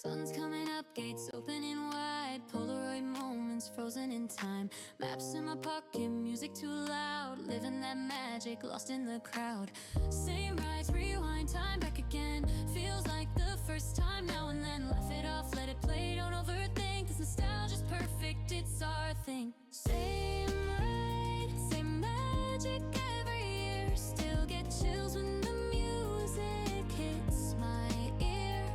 Sun's coming up, gates opening wide, Polaroid moments frozen in time. Maps in my pocket, music too loud, living that magic, lost in the crowd. Same rides, rewind, time back again. Feels like the first time now and then. Laugh it off, let it play, don't overthink. This nostalgia's perfect, it's our thing. Same ride, same magic every year. Still get chills when the music hits my ear.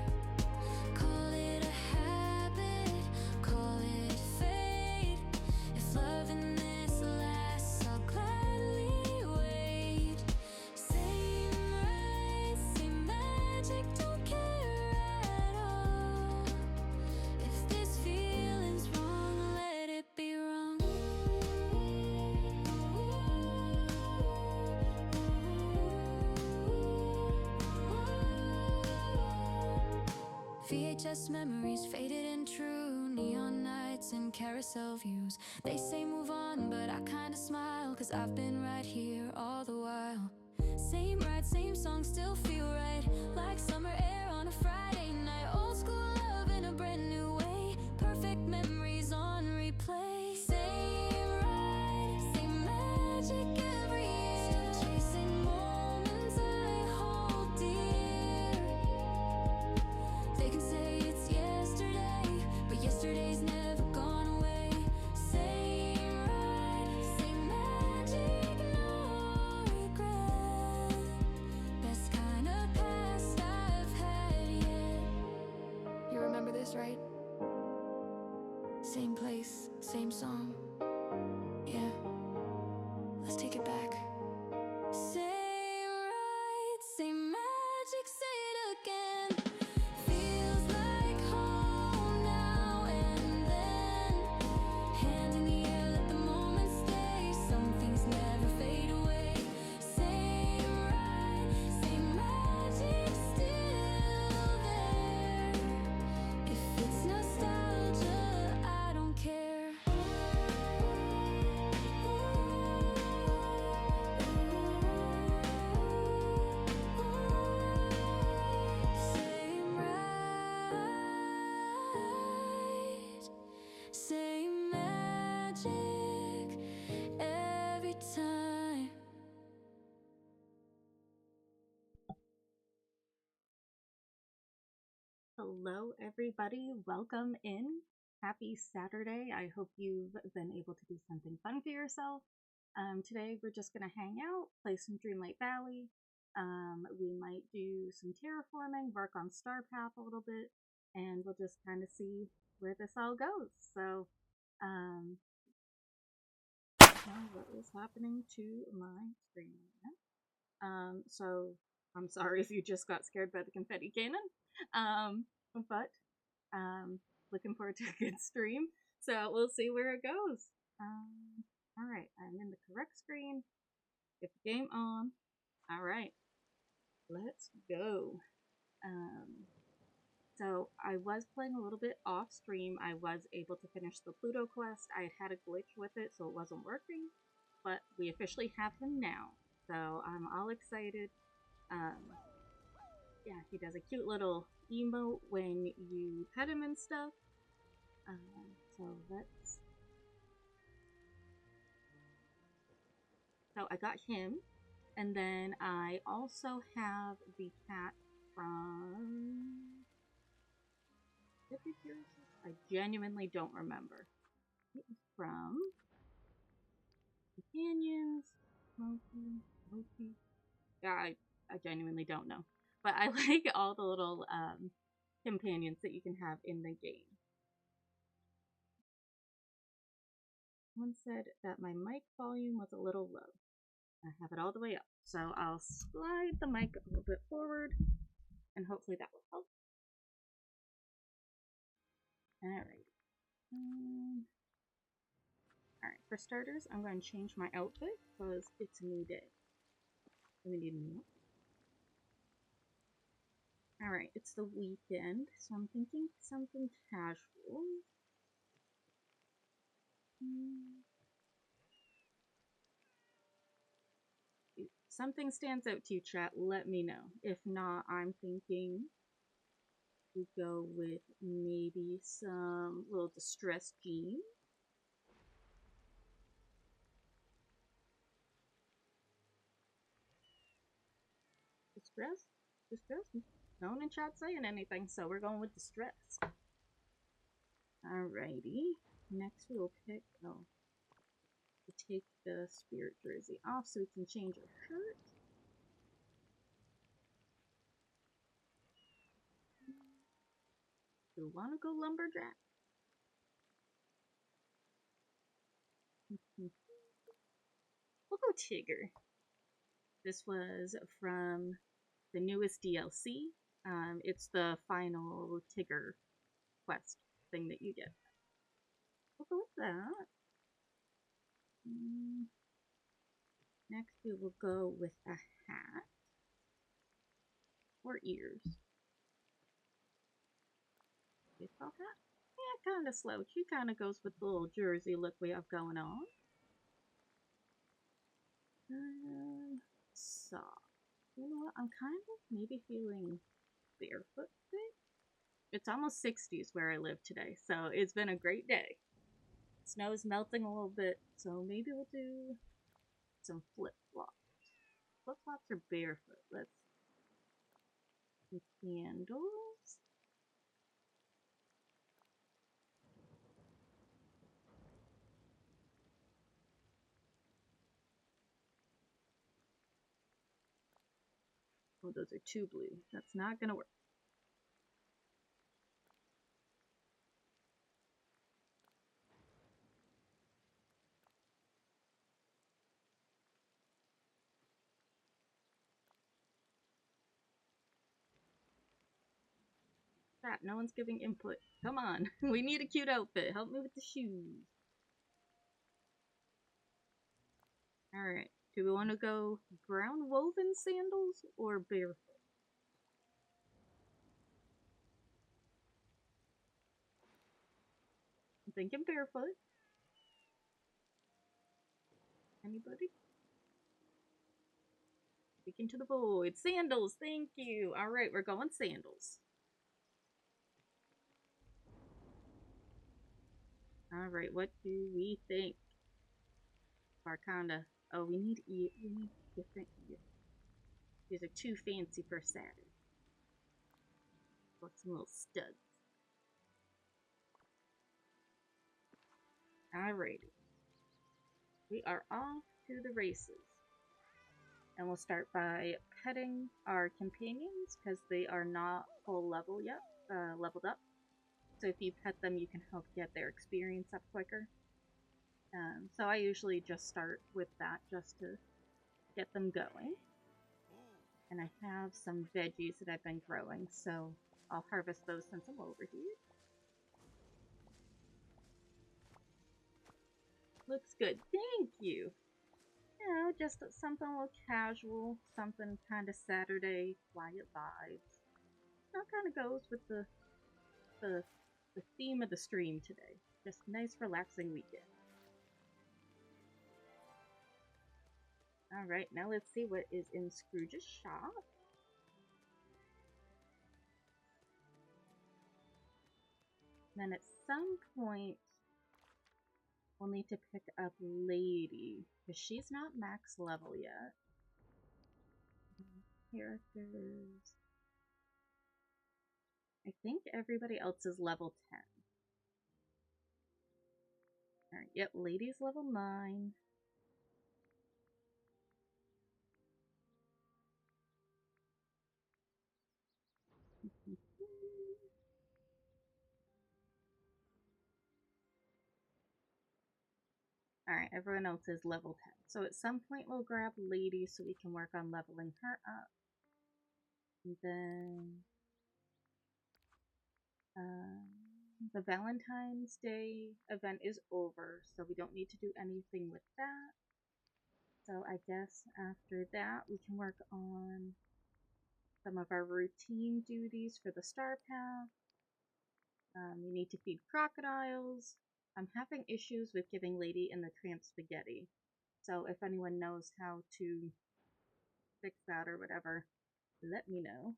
Call it a habit, call it fate. If loving this lasts, I'll gladly wait. Same ride, same magic, don't care at all. If this feeling's wrong, let it be wrong. VHS memories faded and true, neon nights and carousel views. They say move on, but I kinda smile, cause I've been right here all the while. Same ride, same song, still feel right, like summer air on a Friday night. Old school love in a brand new way, perfect memories on replay. Same ride, same magic every year, still chasing moments I hold dear. They can say it's yesterday, but yesterday's never gone away. Same ride, same magic, no regret. Best kind of past I've had yet. You remember this, right? Same place, same song. Yeah, let's take it back. Same ride, same magic, say it again. Feels like home now and then. Hand in the air, let the moment stay. Some things never fade away. Same ride, same magic, still there. If it's nostalgia, I don't care. Same ride, same magic every time. Hello, everybody. Welcome in. Happy Saturday. I hope you've been able to do something fun for yourself. Today, we're just going to hang out, play some Dreamlight Valley. We might do some terraforming, work on Star Path a little bit, and we'll just kind of see where this all goes. So, what is happening to my screen right now? So, I'm sorry if you just got scared by the confetti cannon. But looking forward to a good stream. So we'll see where it goes. All right, I'm in the correct screen. Get the game on. All right, let's go. So I was playing a little bit off stream. I was able to finish the Pluto quest. I had a glitch with it, so it wasn't working. But we officially have him now, so I'm all excited. Yeah, he does a cute little emote when you pet him and stuff. So let's. So I got him, and then I also have the cat from. I genuinely don't remember. It was from Companions, Loki. Yeah, I genuinely don't know, but I like all the little companions that you can have in the game. Someone said that my mic volume was a little low. I have it all the way up, so I'll slide the mic a little bit forward, and hopefully that will help. Alright. Alright, for starters, I'm going to change my outfit because it's a new day. So we need a new. Alright, it's the weekend, so I'm thinking something casual. If something stands out to you, chat, let me know. If not, I'm thinking We go with maybe some little distressed jeans. Distress? Distress? No one in chat saying anything, so we're going with distress. Alrighty. Next we will pick, we'll take the spirit jersey off so we can change our shirt. Do we want to go lumberjack? We'll go Tigger. This was from the newest DLC. It's the final Tigger quest thing that you get. We'll go with that. Next we will go with a hat. Or ears. Baseball hat? Yeah, kind of slouchy. Kind of goes with the little jersey look we have going on. Sock. You know what? I'm kind of maybe feeling barefoot today. It's almost 60s where I live today, so it's been a great day. Snow is melting a little bit, so maybe we'll do some flip-flops. Flip-flops are barefoot. Let's do candles. Oh, those are too blue. That's not gonna work. Crap, no one's giving input. Come on. We need a cute outfit. Help me with the shoes. Alright. Do we want to go brown woven sandals or barefoot? I'm thinking barefoot. Anybody? Speaking to the void. Sandals, thank you. Alright, we're going sandals. Alright, what do we think? Arcana. Oh, we need different ears. These are too fancy for Saturn. Got some little studs. Alrighty. We are off to the races. And we'll start by petting our companions because they are not full level yet, leveled up. So if you pet them, you can help get their experience up quicker. So I usually just start with that just to get them going. And I have some veggies that I've been growing, so I'll harvest those since I'm over here. Looks good. Thank you. You know, just something a little casual, something kind of Saturday, quiet vibes. That kind of goes with the theme of the stream today. Just nice, relaxing weekend. Alright, now let's see what is in Scrooge's shop. Then at some point, we'll need to pick up Lady, because she's not max level yet. Characters. I think everybody else is level 10. Alright, yep, Lady's level 9. Alright, everyone else is level 10. So at some point we'll grab Lady so we can work on leveling her up. And then the Valentine's Day event is over, so we don't need to do anything with that. So I guess after that we can work on some of our routine duties for the Star Path. We need to feed crocodiles. I'm having issues with giving Lady and the Tramp spaghetti. So if anyone knows how to fix that or whatever, let me know.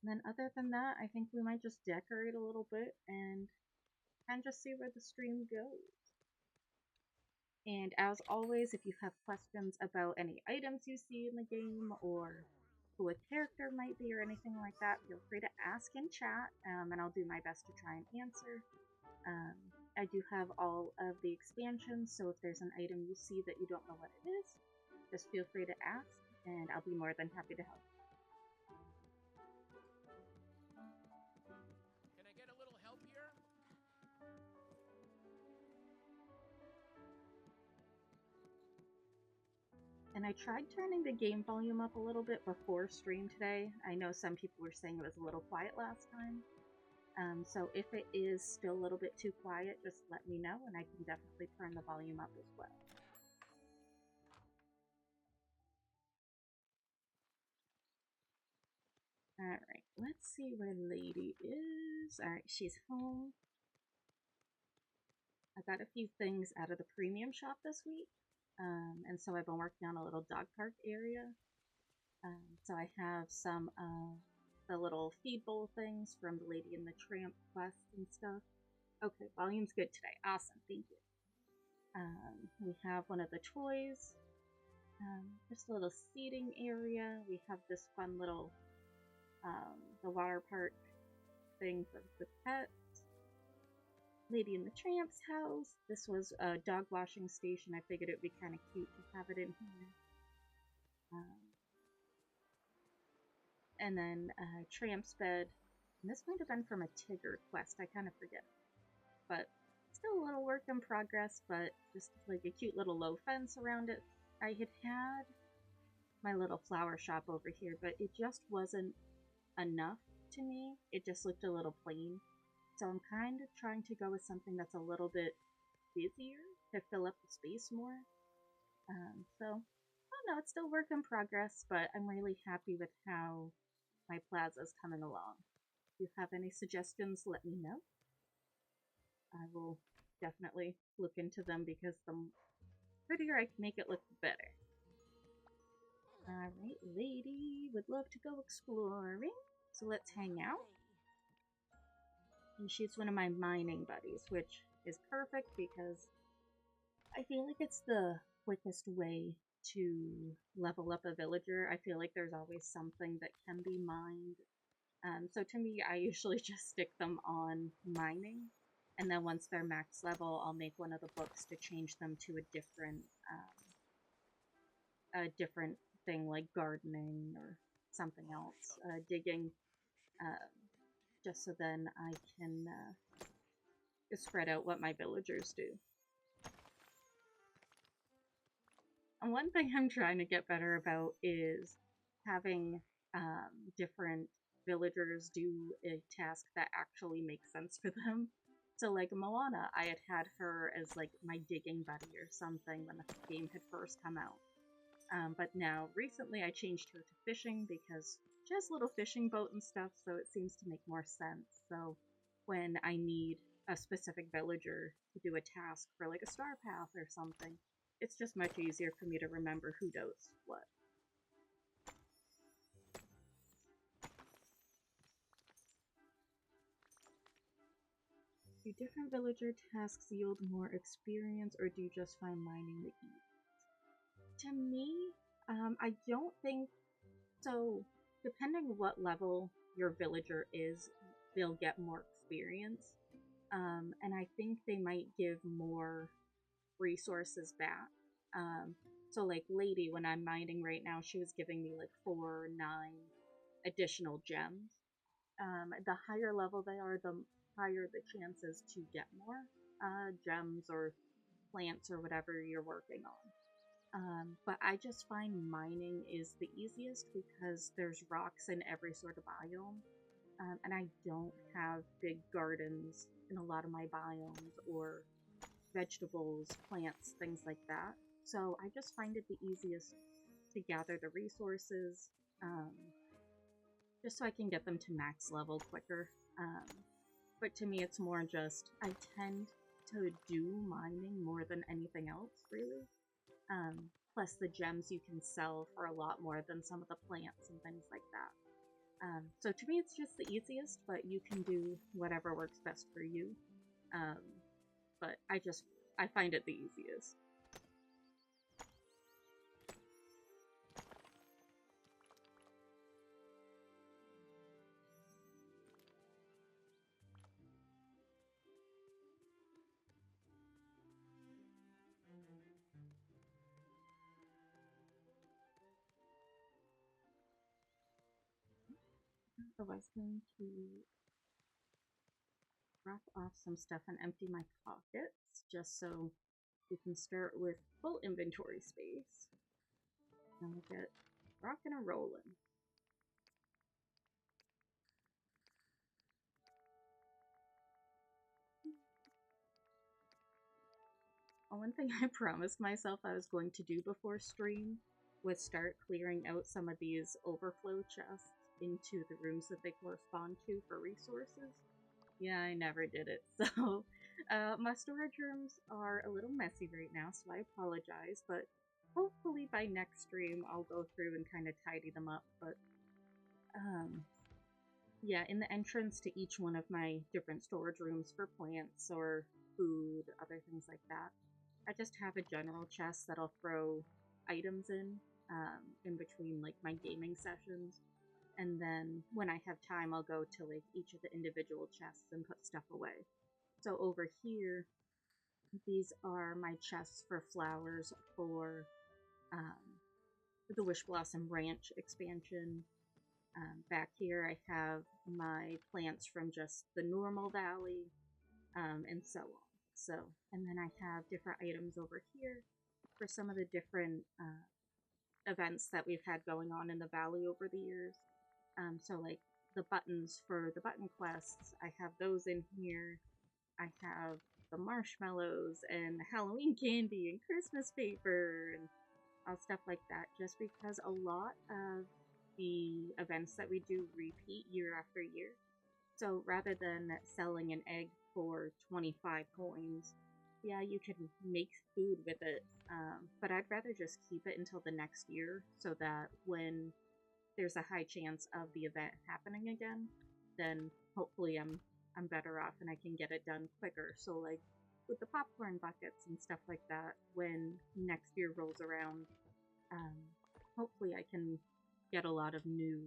And then other than that, I think we might just decorate a little bit and just see where the stream goes. And as always, if you have questions about any items you see in the game or who a character might be or anything like that, feel free to ask in chat, and I'll do my best to try and answer. I do have all of the expansions, so if there's an item you see that you don't know what it is, just feel free to ask, and I'll be more than happy to help. Can I get a little help here? And I tried turning the game volume up a little bit before stream today. I know some people were saying it was a little quiet last time. So if it is still a little bit too quiet, just let me know and I can definitely turn the volume up as well. Alright, let's see where Lady is. Alright, she's home. I got a few things out of the premium shop this week. And so I've been working on a little dog park area. So I have some of the little feed bowl things from the Lady and the Tramp quest and stuff. Okay, volume's good today. Awesome, thank you. We have one of the toys. Just a little seating area. We have this fun little the water park thing for the pets. Lady and the Tramp's house. This was a dog washing station. I figured it would be kind of cute to have it in here. And then Tramp's bed. And this might have been from a Tigger quest. I kind of forget. But still a little work in progress, but just like a cute little low fence around it. I had my little flower shop over here, but it just wasn't enough to me. It just looked a little plain. So I'm kind of trying to go with something that's a little bit busier to fill up the space more. So, I don't know, it's still work in progress, but I'm really happy with how my plaza's coming along. If you have any suggestions, let me know. I will definitely look into them because the prettier I can make it look, the better. Alright, Lady would love to go exploring, so let's hang out. And she's one of my mining buddies, which is perfect because I feel like it's the quickest way to level up a villager. I feel like there's always something that can be mined. So to me, I usually just stick them on mining. And then once they're max level, I'll make one of the books to change them to a different thing like gardening or something else. Digging, just so then I can spread out what my villagers do. And one thing I'm trying to get better about is having different villagers do a task that actually makes sense for them. So like Moana, I had her as like my digging buddy or something when the game had first come out. But now recently I changed her to fishing because she has a little fishing boat and stuff, so it seems to make more sense. So when I need a specific villager to do a task for like a star path or something, it's just much easier for me to remember who does what. Do different villager tasks yield more experience, or do you just find mining the easiest? To me, I don't think so. Depending what level your villager is, they'll get more experience. And I think they might give more resources back. So like Lady, when I'm mining right now, she was giving me like 4 or 9 additional gems. The higher level they are, the higher the chances to get more gems or plants or whatever you're working on. But I just find mining is the easiest because there's rocks in every sort of biome. And I don't have big gardens in a lot of my biomes or vegetables, plants, things like that. So I just find it the easiest to gather the resources, just so I can get them to max level quicker. But to me, it's more just, I tend to do mining more than anything else, really. Plus the gems you can sell for a lot more than some of the plants and things like that. So to me, it's just the easiest, but you can do whatever works best for you. But I find it the easiest. I was going to drop off some stuff and empty my pockets just so we can start with full inventory space. And we'll get rocking and rolling. One thing I promised myself I was going to do before stream was start clearing out some of these overflow chests into the rooms that they correspond to for resources. Yeah, I never did it. So my storage rooms are a little messy right now, so I apologize, but hopefully by next stream I'll go through and kind of tidy them up. But yeah, in the entrance to each one of my different storage rooms for plants or food, other things like that, I just have a general chest that I'll throw items in between like my gaming sessions. And then when I have time, I'll go to like each of the individual chests and put stuff away. So over here, these are my chests for flowers for the Wish Blossom Ranch expansion. Back here, I have my plants from just the normal valley, and so on. So, and then I have different items over here for some of the different events that we've had going on in the valley over the years. So like the buttons for the button quests, I have those in here. I have the marshmallows and the Halloween candy and Christmas paper and all stuff like that, just because a lot of the events that we do repeat year after year. So rather than selling an egg for 25 coins, yeah, you can make food with it, but I'd rather just keep it until the next year so that when there's a high chance of the event happening again, then hopefully I'm better off and I can get it done quicker. So like with the popcorn buckets and stuff like that, when next year rolls around, hopefully I can get a lot of new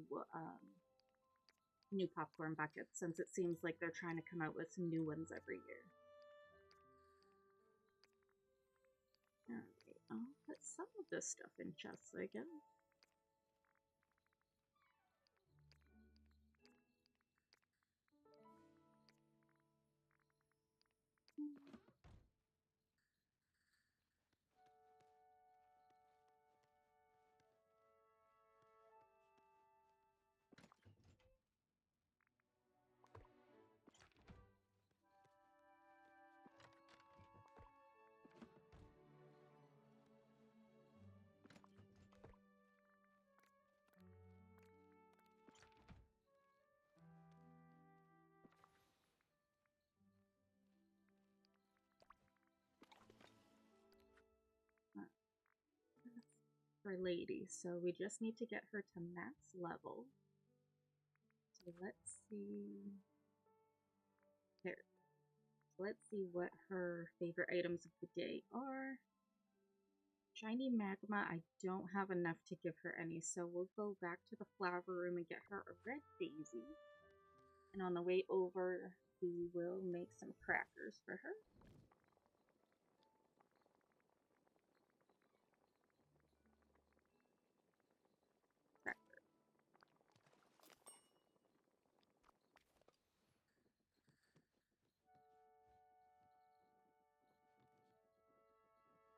popcorn buckets, since it seems like they're trying to come out with some new ones every year. Okay, I'll put some of this stuff in chests, I guess. For lady, so we just need to get her to max level. So let's see. There. So let's see what her favorite items of the day are. Shiny magma, I don't have enough to give her any, so we'll go back to the flower room and get her a red daisy. And on the way over, we will make some crackers for her.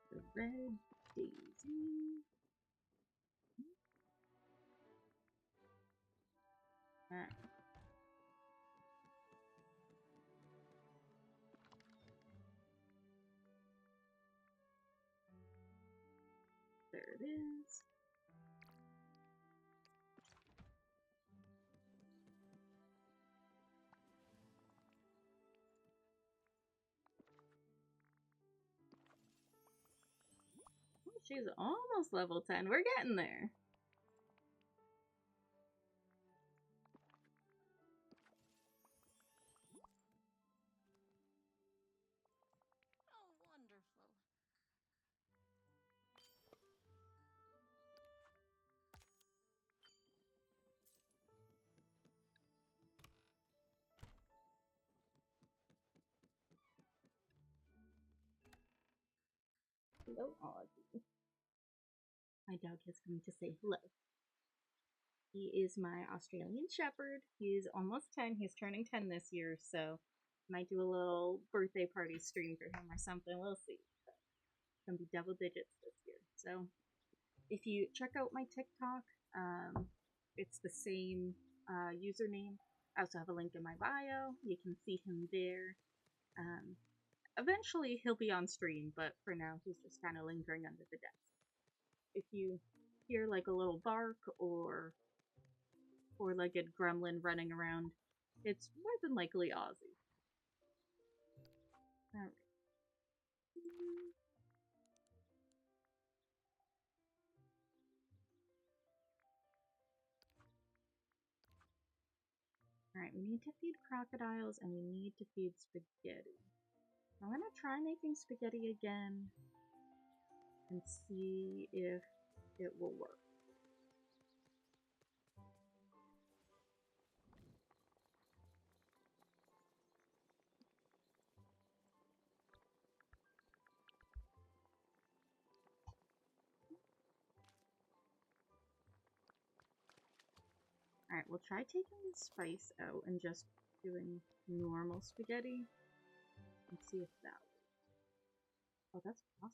The red daisy. Alright. There it is. She's almost level 10. We're getting there. Hello, Ozzy. My dog is coming to say hello. He is my Australian Shepherd. He's almost 10. He's turning 10 this year, so might do a little birthday party stream for him or something. We'll see. It's gonna be double digits this year. So if you check out my TikTok, it's the same username. I also have a link in my bio. You can see him there. Eventually he'll be on stream, but for now he's just kind of lingering under the desk. If you hear like a little bark or four-legged gremlin running around, it's more than likely Ozzy. Alright. Alright, we need to feed crocodiles and we need to feed spaghetti. I'm gonna try making spaghetti again and see if it will work. Alright, we'll try taking the spice out and just doing normal spaghetti and see if that works. Oh, that's awesome.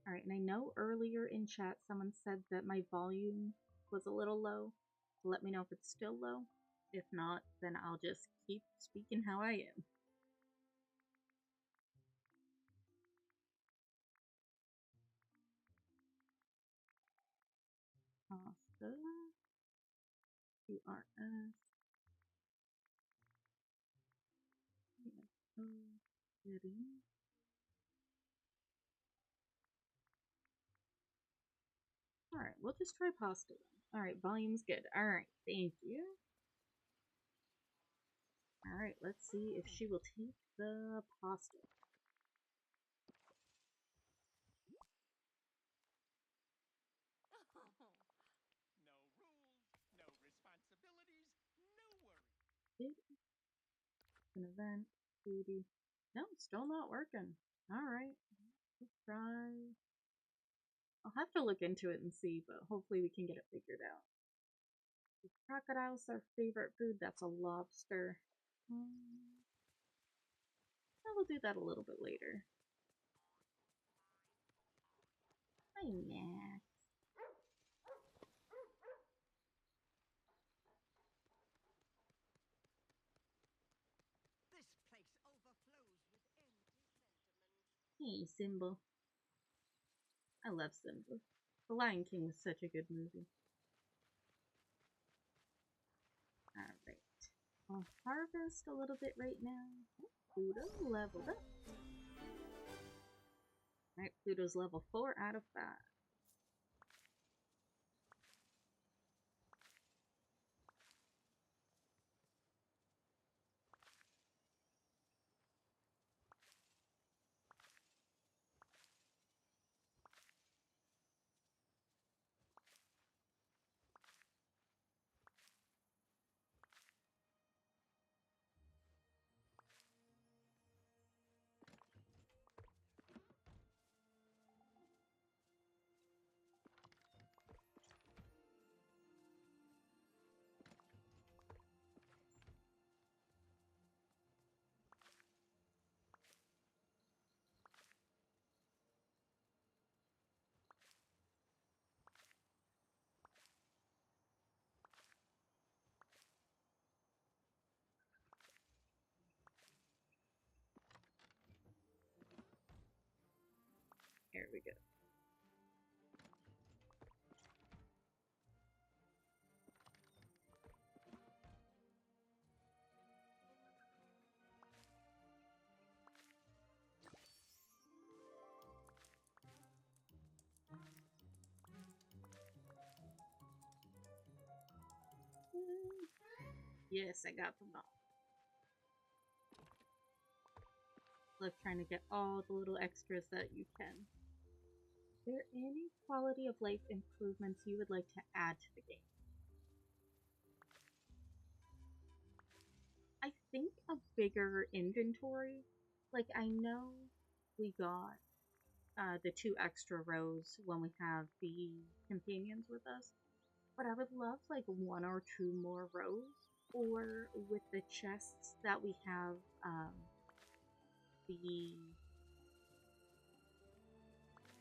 Alright, and I know earlier in chat someone said that my volume was a little low. So let me know if it's still low. If not, then I'll just keep speaking how I am. Pasta. QRS. Alright, we'll just try pasta then. Alright, volume's good. Alright, thank you. Alright, let's see if she will take the pasta. An event, foodie. No, still not working. Alright, let's try. I'll have to look into it and see, but hopefully we can get it figured out. The crocodile's our favorite food. That's a lobster. I will do that a little bit later. Hi, Max. Hey, Simba. I love Simba. The Lion King was such a good movie. Alright. I'll harvest a little bit right now. Pluto leveled up. Alright, Pluto's level 4 out of 5. Here we go. Yes, I got them all. Love trying to get all the little extras that you can. Are there any quality of life improvements you would like to add to the game? I think a bigger inventory. Like, I know we got the 2 extra rows when we have the companions with us, but I would love like 1 or 2 more rows, or with the chests that we have, the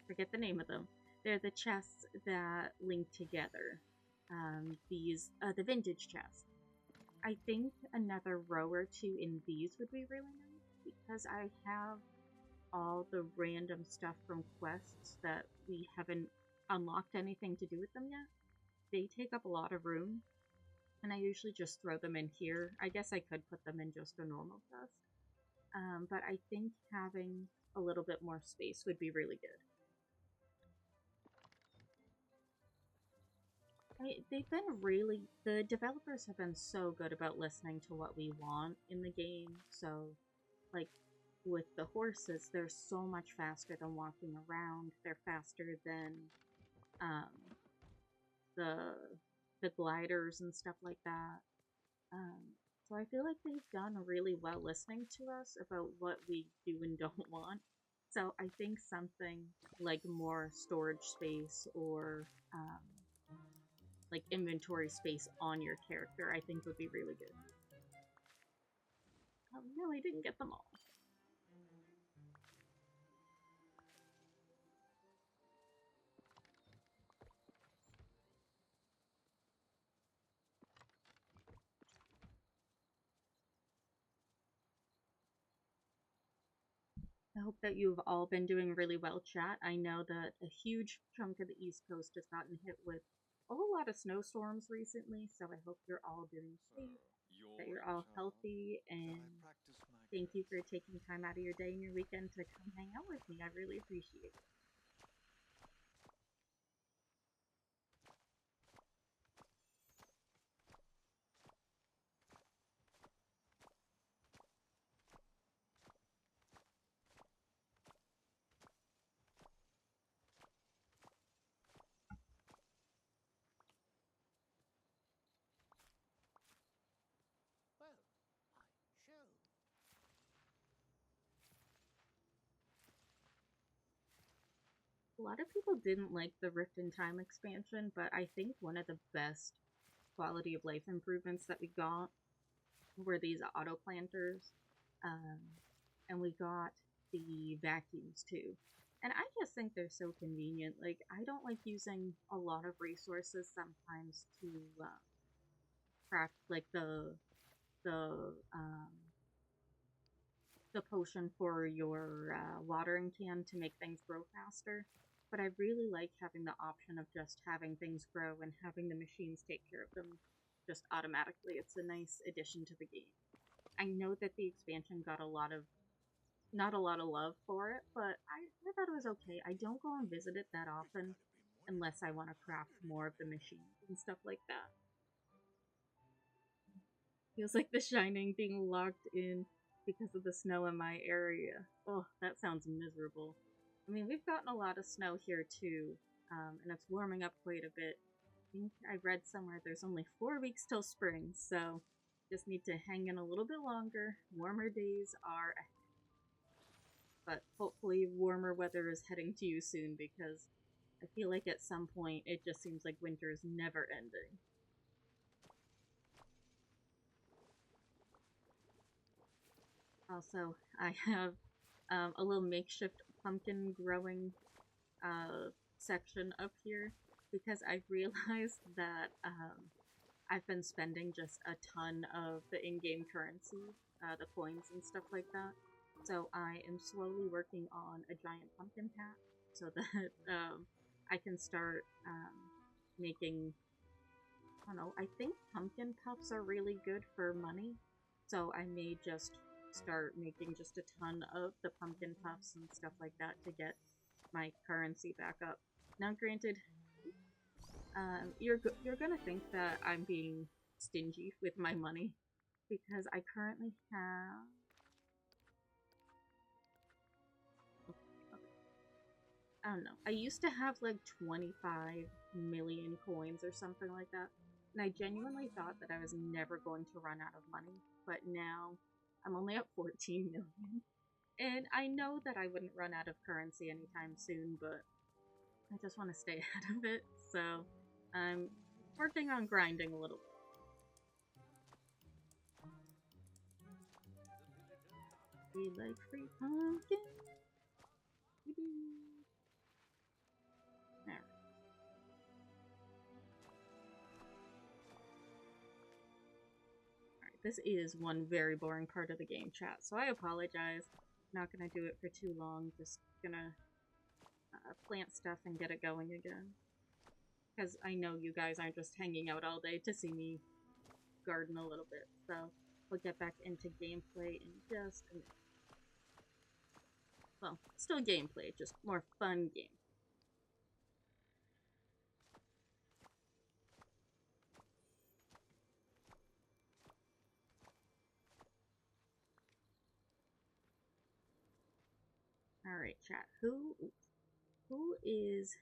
forget the name of them. They're the chests that link together. The vintage chests. I think another row or 2 in these would be really nice, because I have all the random stuff from quests that we haven't unlocked anything to do with them yet. They take up a lot of room, and I usually just throw them in here. I guess I could put them in just a normal chest, but I think having a little bit more space would be really good. The developers have been so good about listening to what we want in the game. So, like, with the horses, they're so much faster than walking around. They're faster than um, the gliders and stuff like that. So I feel like they've done really well listening to us about what we do and don't want. So I think something like more storage space, or like inventory space on your character, I think would be really good. Oh no, I didn't get them all. I hope that you've all been doing really well, chat. I know that a huge chunk of the East Coast has gotten hit with a whole lot of snowstorms recently, so I hope you're all doing safe, that you're all healthy, and thank you for taking time out of your day and your weekend to come hang out with me. I really appreciate it. A lot of people didn't like the Rift in Time expansion, but I think one of the best quality of life improvements that we got were these auto planters, um, and we got the vacuums too. And I just think they're so convenient. Like, I don't like using a lot of resources sometimes to craft like the um, the potion for your watering can to make things grow faster. But I really like having the option of just having things grow and having the machines take care of them just automatically. It's a nice addition to the game. I know that the expansion got not a lot of love for it, but I thought it was okay. I don't go and visit it that often unless I want to craft more of the machines and stuff like that. Feels like The Shining being locked in because of the snow in my area. Oh, that sounds miserable. I mean, we've gotten a lot of snow here too, and it's warming up quite a bit. I think I read somewhere there's only 4 weeks till spring, so just need to hang in a little bit longer. Warmer days are ahead. But hopefully warmer weather is heading to you soon, because I feel like at some point it just seems like winter is never ending. Also, I have a little makeshift pumpkin growing section up here, because I've realized that I've been spending just a ton of the in-game currency, the coins and stuff like that. So I am slowly working on a giant pumpkin patch so that I can start making, I don't know, I think pumpkin puffs are really good for money. So I may just start making just a ton of the pumpkin puffs and stuff like that to get my currency back up. Now, granted, you're gonna think that I'm being stingy with my money, because I currently have... I don't know. I used to have like 25 million coins or something like that. And I genuinely thought that I was never going to run out of money. But now I'm only at 14 million. And I know that I wouldn't run out of currency anytime soon, but I just want to stay ahead of it. So I'm working on grinding a little bit. We like free pumpkin. Alright. This is one very boring part of the game, chat, so I apologize. Not gonna do it for too long, just gonna plant stuff and get it going again. Because I know you guys aren't just hanging out all day to see me garden a little bit, so we'll get back into gameplay in just a minute. Well, still gameplay, just more fun game. Alright, chat. Who is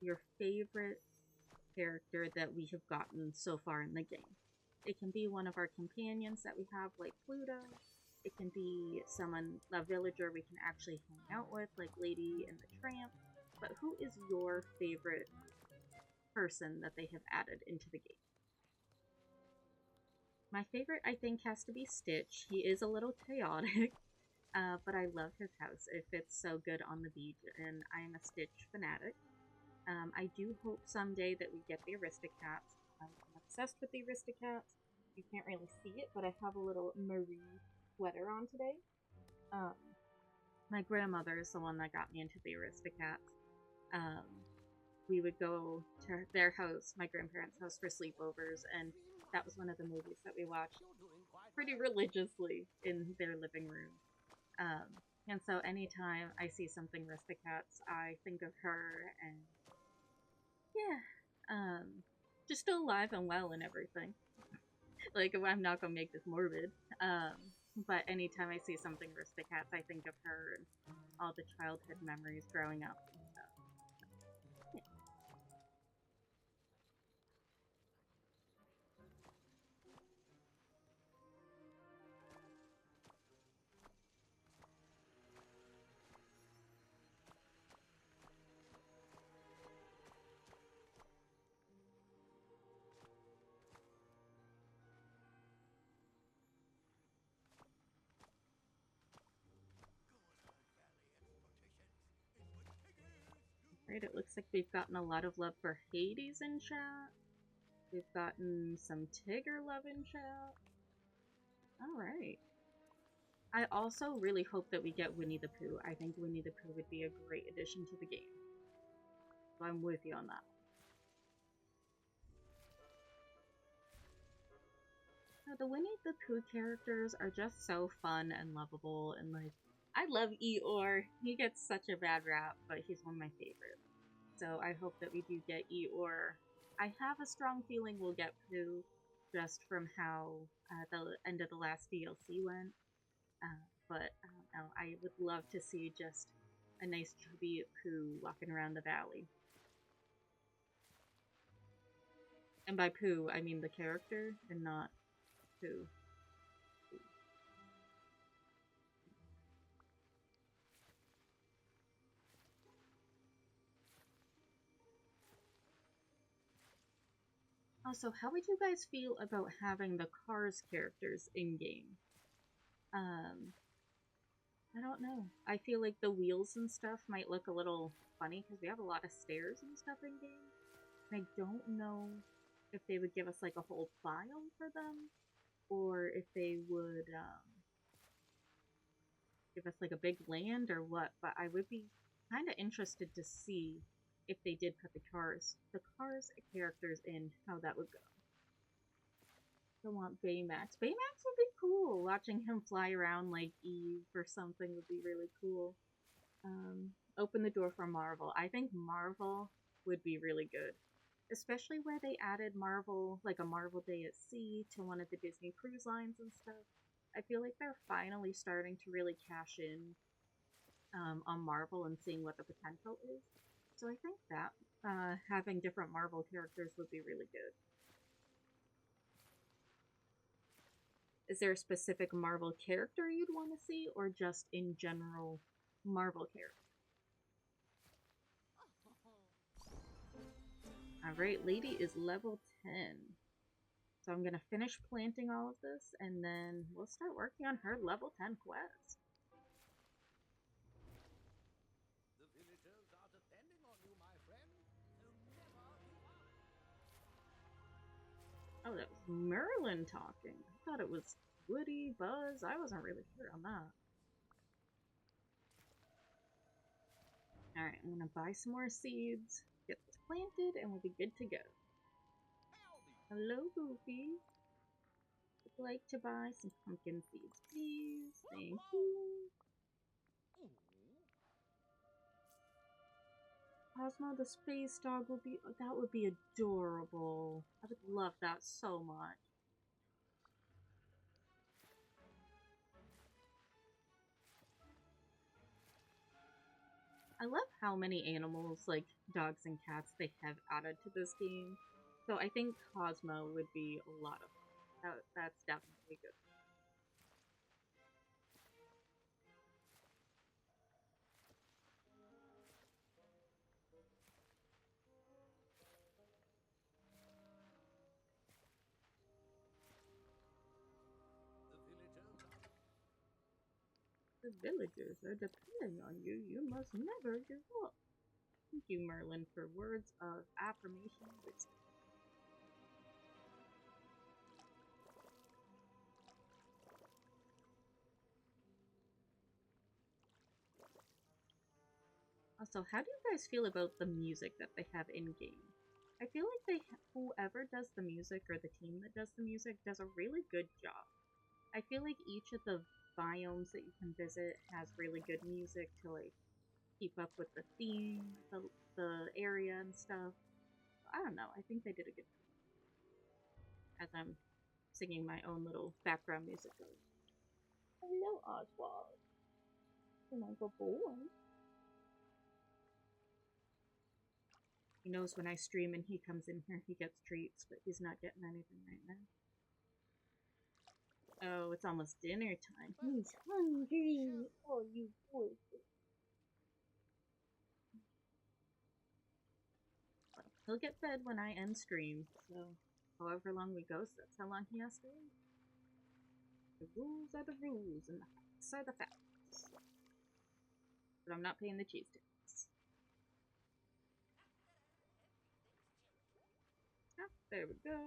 your favorite character that we have gotten so far in the game? It can be one of our companions that we have, like Pluto. It can be a villager we can actually hang out with, like Lady and the Tramp. But who is your favorite person that they have added into the game? My favorite, I think, has to be Stitch. He is a little chaotic, but I love his house. It fits so good on the beach, and I am a Stitch fanatic. I do hope someday that we get the Aristocats. I'm obsessed with the Aristocats. You can't really see it, but I have a little Marie sweater on today. My grandmother is the one that got me into the Aristocats. We would go to their house, my grandparents' house, for sleepovers, and that was one of the movies that we watched pretty religiously in their living room. And so anytime I see something Aristocats, I think of her, and yeah, just still alive and well and everything. Like, I'm not gonna make this morbid, but anytime I see something Aristocats, I think of her and all the childhood memories growing up and stuff. Yeah. Right, it looks like we've gotten a lot of love for Hades in chat. We've gotten some Tigger love in chat. Alright. I also really hope that we get Winnie the Pooh. I think Winnie the Pooh would be a great addition to the game. So I'm with you on that. Now, the Winnie the Pooh characters are just so fun and lovable, and like, I love Eeyore. He gets such a bad rap, but he's one of my favorites. So I hope that we do get Eeyore. I have a strong feeling we'll get Pooh, just from how the end of the last DLC went. But I don't know, I would love to see just a nice chubby Pooh walking around the valley. And by Pooh, I mean the character, and not Pooh. Also, how would you guys feel about having the Cars characters in-game? I don't know. I feel like the wheels and stuff might look a little funny because we have a lot of stairs and stuff in-game. And I don't know if they would give us like a whole file for them, or if they would give us like a big land or what, but I would be kind of interested to see if they did put the cars characters in, how that would go. I want Baymax. Baymax would be cool. Watching him fly around like Eve or something would be really cool. Open the door for Marvel. I think Marvel would be really good especially where they added Marvel, like a Marvel Day at Sea, to one of the Disney cruise lines and stuff. I feel like they're finally starting to really cash in on Marvel and seeing what the potential is. So I think that having different Marvel characters would be really good. Is there a specific Marvel character you'd want to see, or just in general Marvel character? Alright, lady is level 10. So I'm gonna finish planting all of this, and then we'll start working on her level 10 quest. The villagers are depending on you, my friend. So never give up. Oh, that was Merlin talking. I thought it was Woody, Buzz. I wasn't really sure on that. Alright, I'm gonna buy some more seeds, get this planted, and we'll be good to go. Hello, Goofy. Would like to buy some pumpkin seeds, please. Thank you. Cosmo the space dog would be, that would be adorable. I would love that so much. I love how many animals, like dogs and cats, they have added to this game. So I think Cosmo would be a lot of fun. That's definitely good. The villagers are depending on you. You must never give up. Thank you, Merlin, for words of affirmation and wisdom. Also, how do you guys feel about the music that they have in-game? I feel like whoever does the music, or the team that does the music, does a really good job. I feel like each of the biomes that you can visit has really good music to like keep up with the theme, the area and stuff. I don't know, I think they did a good job. As I'm singing my own little background music goes. Hello, Oswald. And Uncle Boy. He knows when I stream and he comes in here, he gets treats, but he's not getting anything right now. Oh, it's almost dinner time. He's hungry. Oh, you boy. Well, he'll get fed when I end stream, so however long we go, so that's how long he has to wait. The rules are the rules, and the facts are the facts. But I'm not paying the cheese tax. Ah, there we go.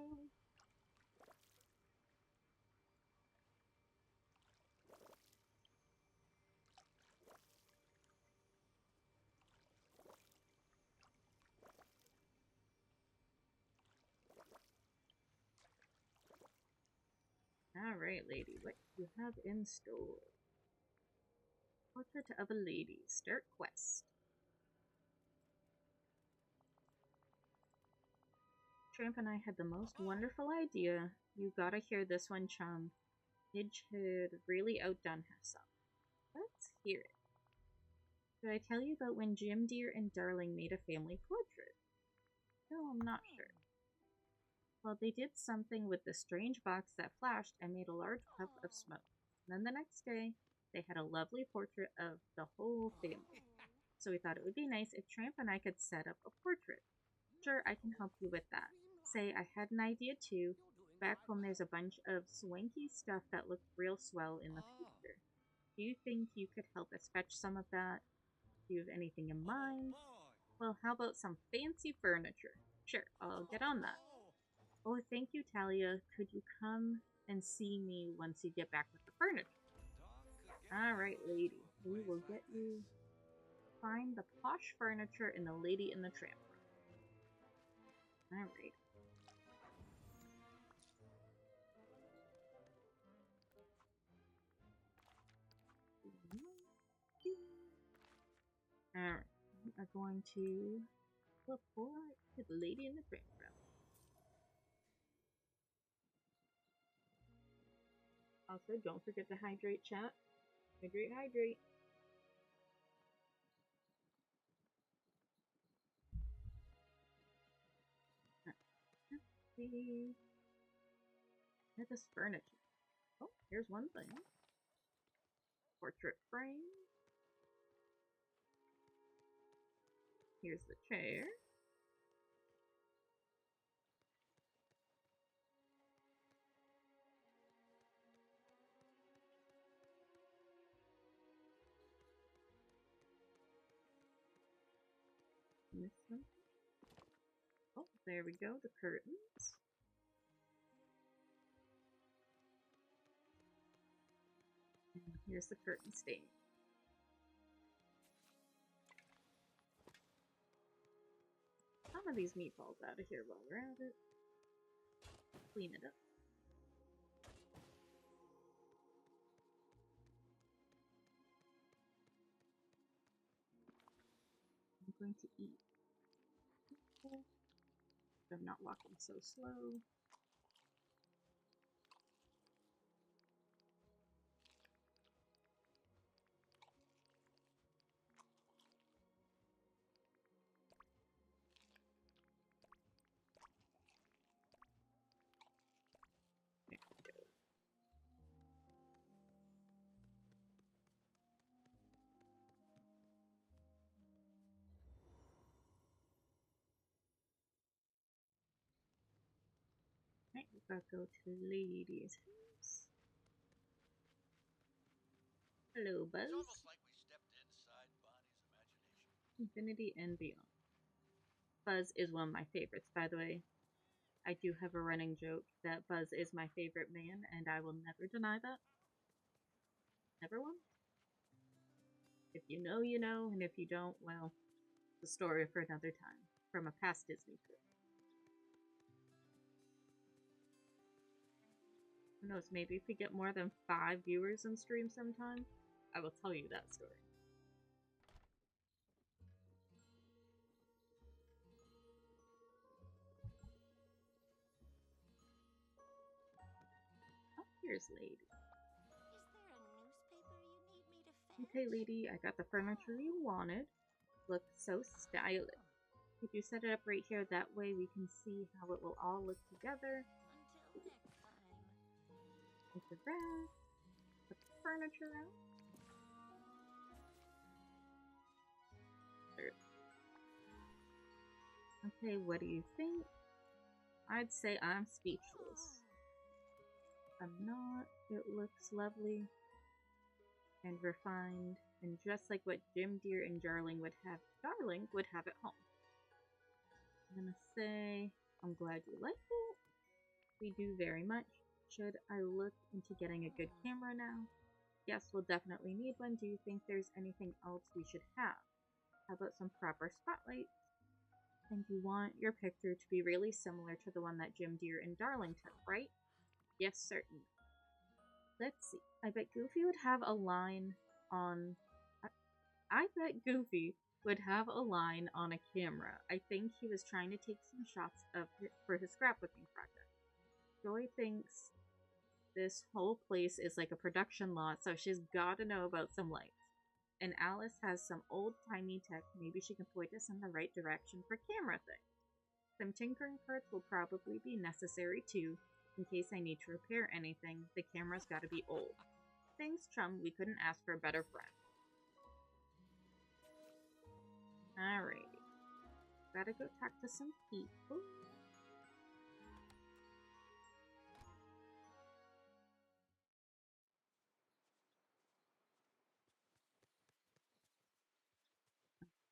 Alright, lady, what do you have in store? Portrait of a lady. Start quest. Tramp and I had the most wonderful idea. You gotta hear this one, chum. Midge had really outdone herself. Let's hear it. Did I tell you about when Jim Deer and Darling made a family portrait? No, I'm not sure. Well, they did something with the strange box that flashed and made a large puff of smoke. And then the next day, they had a lovely portrait of the whole family. So we thought it would be nice if Tramp and I could set up a portrait. Sure, I can help you with that. Say, I had an idea too. Back home there's a bunch of swanky stuff that looked real swell in the future. Do you think you could help us fetch some of that? Do you have anything in mind? Well, how about some fancy furniture? Sure, I'll get on that. Oh, thank you, Talia. Could you come and see me once you get back with the furniture? Alright, lady. We will get you. Find the posh furniture in the Lady in the Tramp room. Alright. Alright. We are going to before I get the lady in the background. Also, don't forget to hydrate, chat. Hydrate, hydrate. Let's see. Look at this furniture. Oh, here's one thing. Portrait frame. Here's the chair. Miss something? Oh, there we go, the curtains. And here's the curtain stain. Some of these meatballs out of here while we're at it. Clean it up. I'm going to eat. I'm not walking so slow. There we go. Right, we've got to go to Lady's house. Hello, Buzz. It's almost like we stepped inside Bonnie's imagination. Infinity and Beyond. Buzz is one of my favorites, by the way. I do have a running joke that Buzz is my favorite man, and I will never deny that. Never will. If you know, you know, and if you don't, well, it's a story for another time from a past Disney trip. Who knows, maybe if we get more than 5 viewers on stream sometime, I will tell you that story. Oh, here's Lady. Is there a newspaper you need me to fetch? Okay, Lady, I got the furniture you wanted. Looks so stylish. If you set it up right here, that way we can see how it will all look together. Until next time. Take the rack, put the furniture out. There. Okay, what do you think? I'd say I'm speechless. I'm not. It looks lovely and refined, and just like what Jim Deere and Darling would have at home. I'm gonna say I'm glad you liked it. We do very much. Should I look into getting a good camera now? Yes, we'll definitely need one. Do you think there's anything else we should have? How about some proper spotlights? And you want your picture to be really similar to the one that Jim Deere and Darling took, right? Yes, certainly. Let's see. I bet Goofy would have a line on... I bet Goofy would have a line on a camera. I think he was trying to take some shots for his scrapbooking project. Joy thinks this whole place is like a production lot, so she's gotta know about some lights. And Alice has some old-timey tech. Maybe she can point us in the right direction for camera things. Some tinkering parts will probably be necessary too, in case I need to repair anything. The camera's gotta be old. Thanks, chum. We couldn't ask for a better friend. Alrighty. Gotta go talk to some people.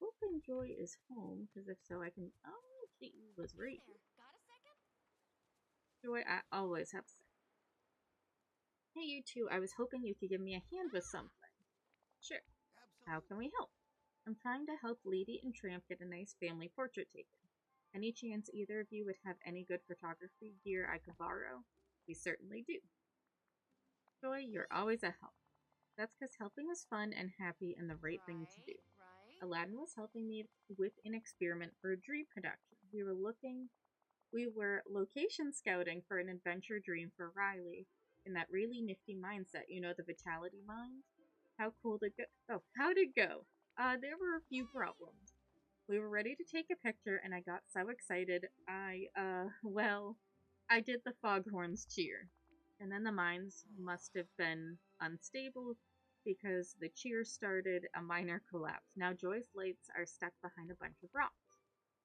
Hoping Joy is home, because if so I can... Oh, she was right here. Got a second? Joy, I always have a second. Hey, you two, I was hoping you could give me a hand with something. Sure. Absolutely. How can we help? I'm trying to help Lady and Tramp get a nice family portrait taken. Any chance either of you would have any good photography gear I could borrow? We certainly do. Joy, you're always a help. That's because helping is fun and happy and the right thing to do. Right. Aladdin was helping me with an experiment for a dream production. We were location scouting for an adventure dream for Riley in that really nifty mindset, you know, the Vitality Mind. How cool did it go? Oh, how'd it go? There were a few problems. We were ready to take a picture, and I got so excited, I did the foghorns cheer. And then the mines must have been unstable because the cheer started a minor collapse. Now Joy's lights are stuck behind a bunch of rocks.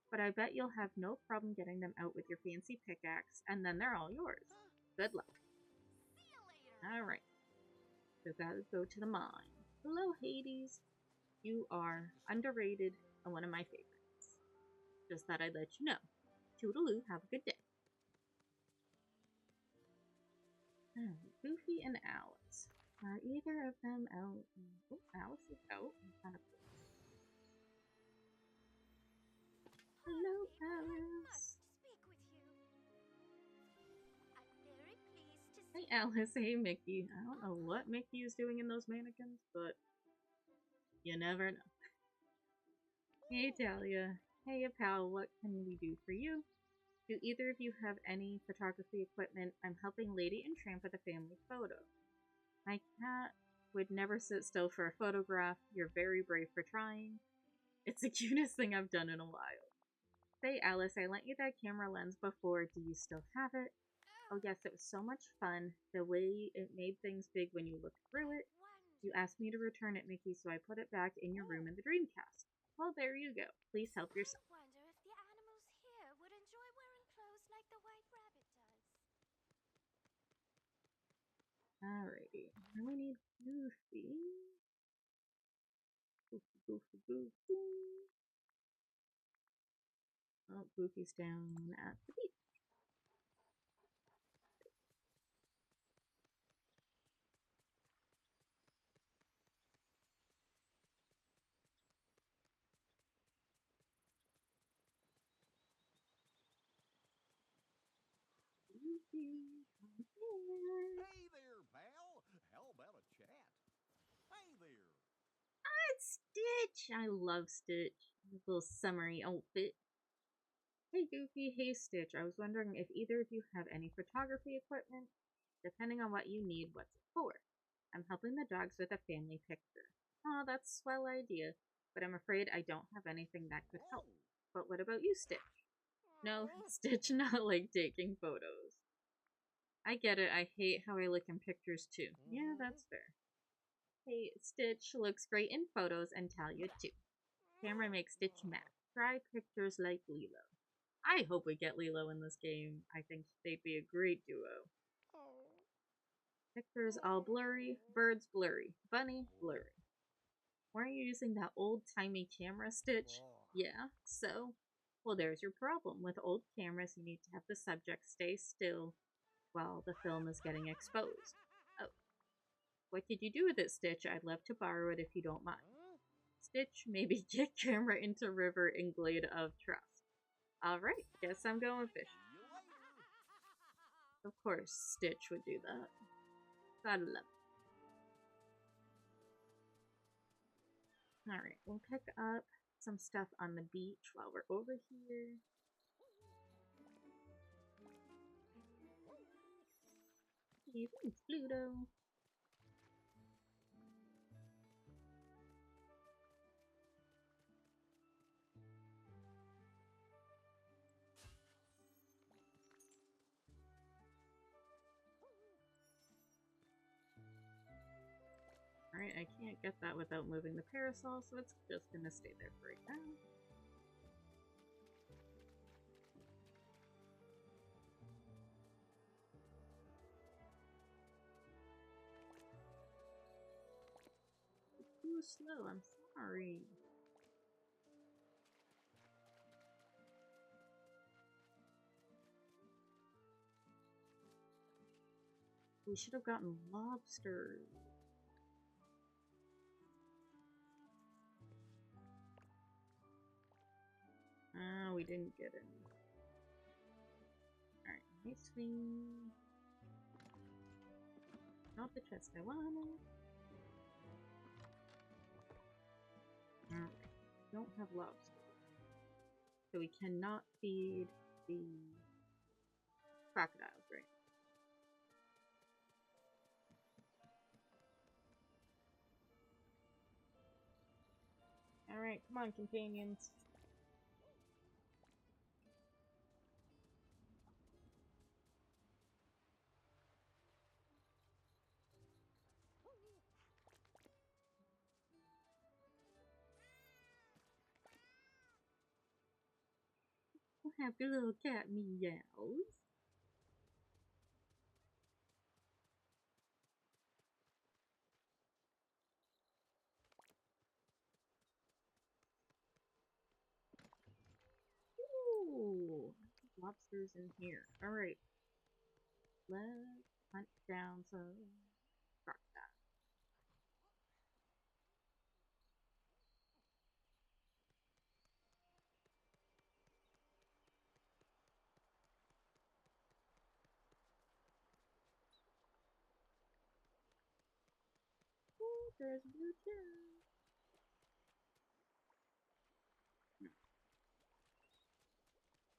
But I bet you'll have no problem getting them out with your fancy pickaxe, and then they're all yours. Good luck. Alright. So gotta go to the mine. Hello, Hades. You are underrated and one of my favorites. Just thought I'd let you know. Toodaloo, have a good day. Goofy and Alice. Are either of them out? Oh, Alice is out. Kind of cool. Hello, Alice. Hey, Alice. Hey, Mickey. I don't know what Mickey is doing in those mannequins, but you never know. Hey, Dahlia. Hey, pal. What can we do for you? Do either of you have any photography equipment? I'm helping Lady and Tramp with a family photo. My cat would never sit still for a photograph. You're very brave for trying. It's the cutest thing I've done in a while. Say, Alice, I lent you that camera lens before. Do you still have it? Oh yes, it was so much fun. The way it made things big when you looked through it. You asked me to return it, Mickey, so I put it back in your room in the Dreamcast. Well, there you go. Please help yourself. I wonder if the animals here would enjoy wearing clothes like the White Rabbit does. Alrighty. Now we need Goofy. Goofy, Goofy, Goofy. Oh, Goofy's down at the beach. Goofy, come here. Hey there, pal. How about a chat? Hey there. It's Stitch! I love Stitch. His little summery outfit. Hey Goofy, hey Stitch. I was wondering if either of you have any photography equipment. Depending on what you need, what's it for? I'm helping the dogs with a family picture. Oh, that's a swell idea. But I'm afraid I don't have anything that could help. But what about you, Stitch? No, Stitch not like taking photos. I get it. I hate how I look in pictures too. Yeah, that's fair. Hey, Stitch looks great in photos and Talia too. Camera makes Stitch mad. Try pictures like Lilo. I hope we get Lilo in this game. I think they'd be a great duo. Pictures all blurry, birds blurry, bunny blurry. Weren't you using that old-timey camera, Stitch? Yeah, so? Well, there's your problem. With old cameras, you need to have the subject stay still while the film is getting exposed. Oh. What did you do with it, Stitch? I'd love to borrow it if you don't mind. Stitch, maybe get camera into river in glade of trust. Alright, guess I'm going fishing. Of course, Stitch would do that. Gotta love it. Alright, we'll pick up some stuff on the beach while we're over here. Hey, thanks, Pluto. Alright, I can't get that without moving the parasol, so it's just gonna stay there for right now. It's too slow, I'm sorry. We should have gotten lobsters. Ah, we didn't get any. Alright, nice swing. Not the chest I wanted. Alright. don't have lobster. So we cannot feed the crocodiles, right? Alright, come on, companions. Happy little cat meows. Ooh, lobsters in here. Alright. Let's hunt down some crocodiles. Ooh, there's a blue chair.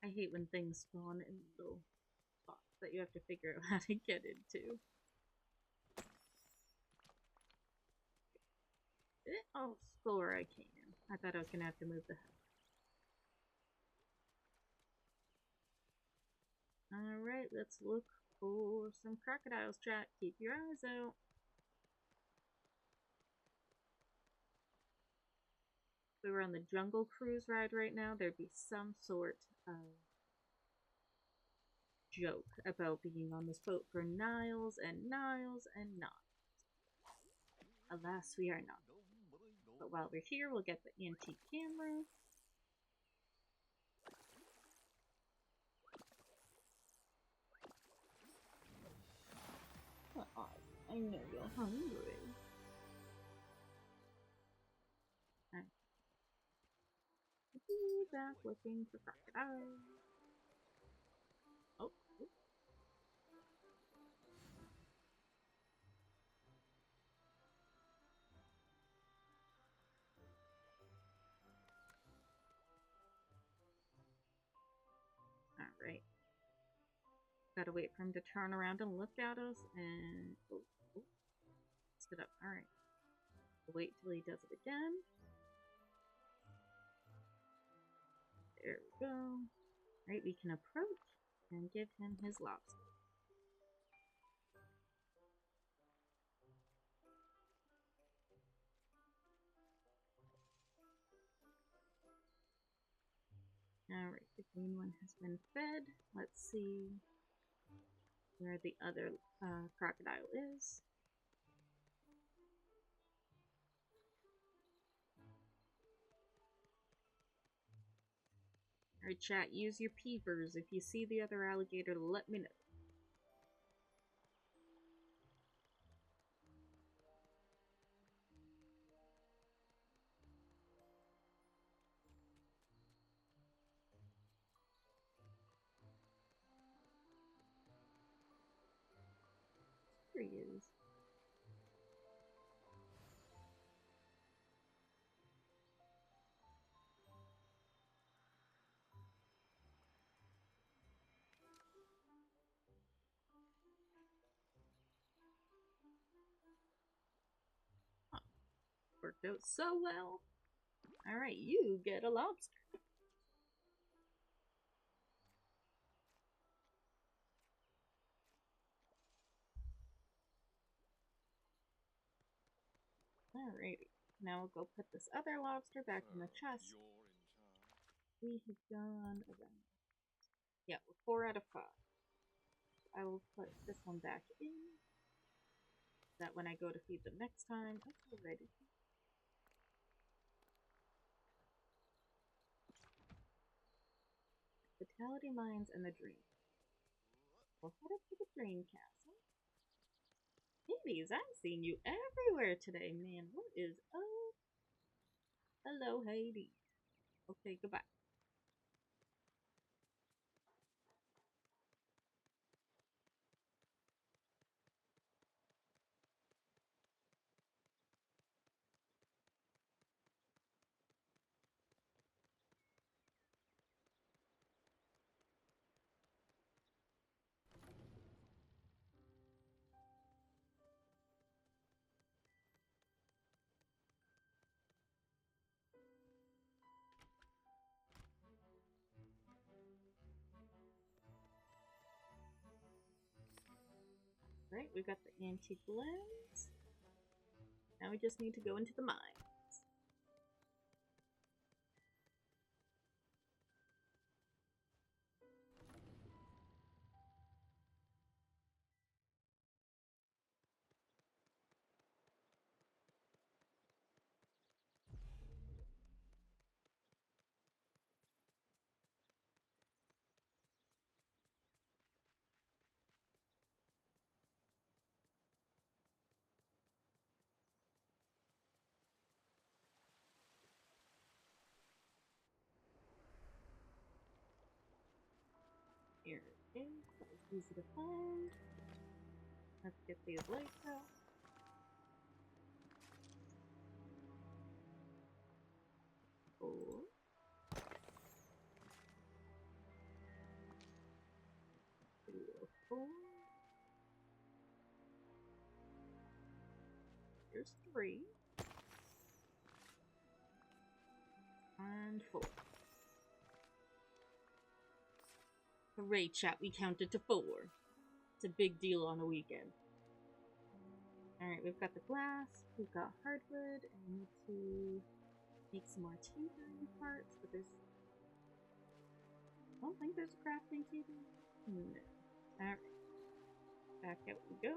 I hate when things spawn in little spots that you have to figure out how to get into. Oh, score I can. I thought I was gonna have to move the house. Alright, let's look for some crocodiles, chat. Keep your eyes out. If we were on the Jungle Cruise ride right now, there'd be some sort of joke about being on this boat for Niles and Niles and Niles. Alas, we are not. But while we're here, we'll get the antique camera. I know you're hungry. Back looking for crocodiles. Oh. Alright. Gotta wait for him to turn around and look at us and... Oh. Sit up. Alright. Wait till he does it again. There we go. Alright, we can approach and give him his lobster. Alright, the green one has been fed. Let's see where the other crocodile is. Alright, chat, use your peepers. If you see the other alligator, let me know. There he is. Huh. Worked out so well. Alright, you get a lobster. Alrighty. Now we'll go put this other lobster back in the chest. We have done around. Yeah, we're 4 out of 5. I will put this one back in. That when I go to feed them next time, it's ready. Vitality Mines and the Dream. We'll head up to the Dream Castle. Hades, I've seen you everywhere today, man. What is up? Hello, Hades. Okay, goodbye. Right, we got the antique lens. Now we just need to go into the mine. Here it is. That was easy to find. Let's get these lights out. Four. Four. Here's 3. And 4. Hooray, chat, we counted to 4. It's a big deal on a weekend. Alright, we've got the glass, we've got hardwood, and we need to make some more tinkering parts, but there's... I don't think there's a crafting table. No. Alright. Back out we go.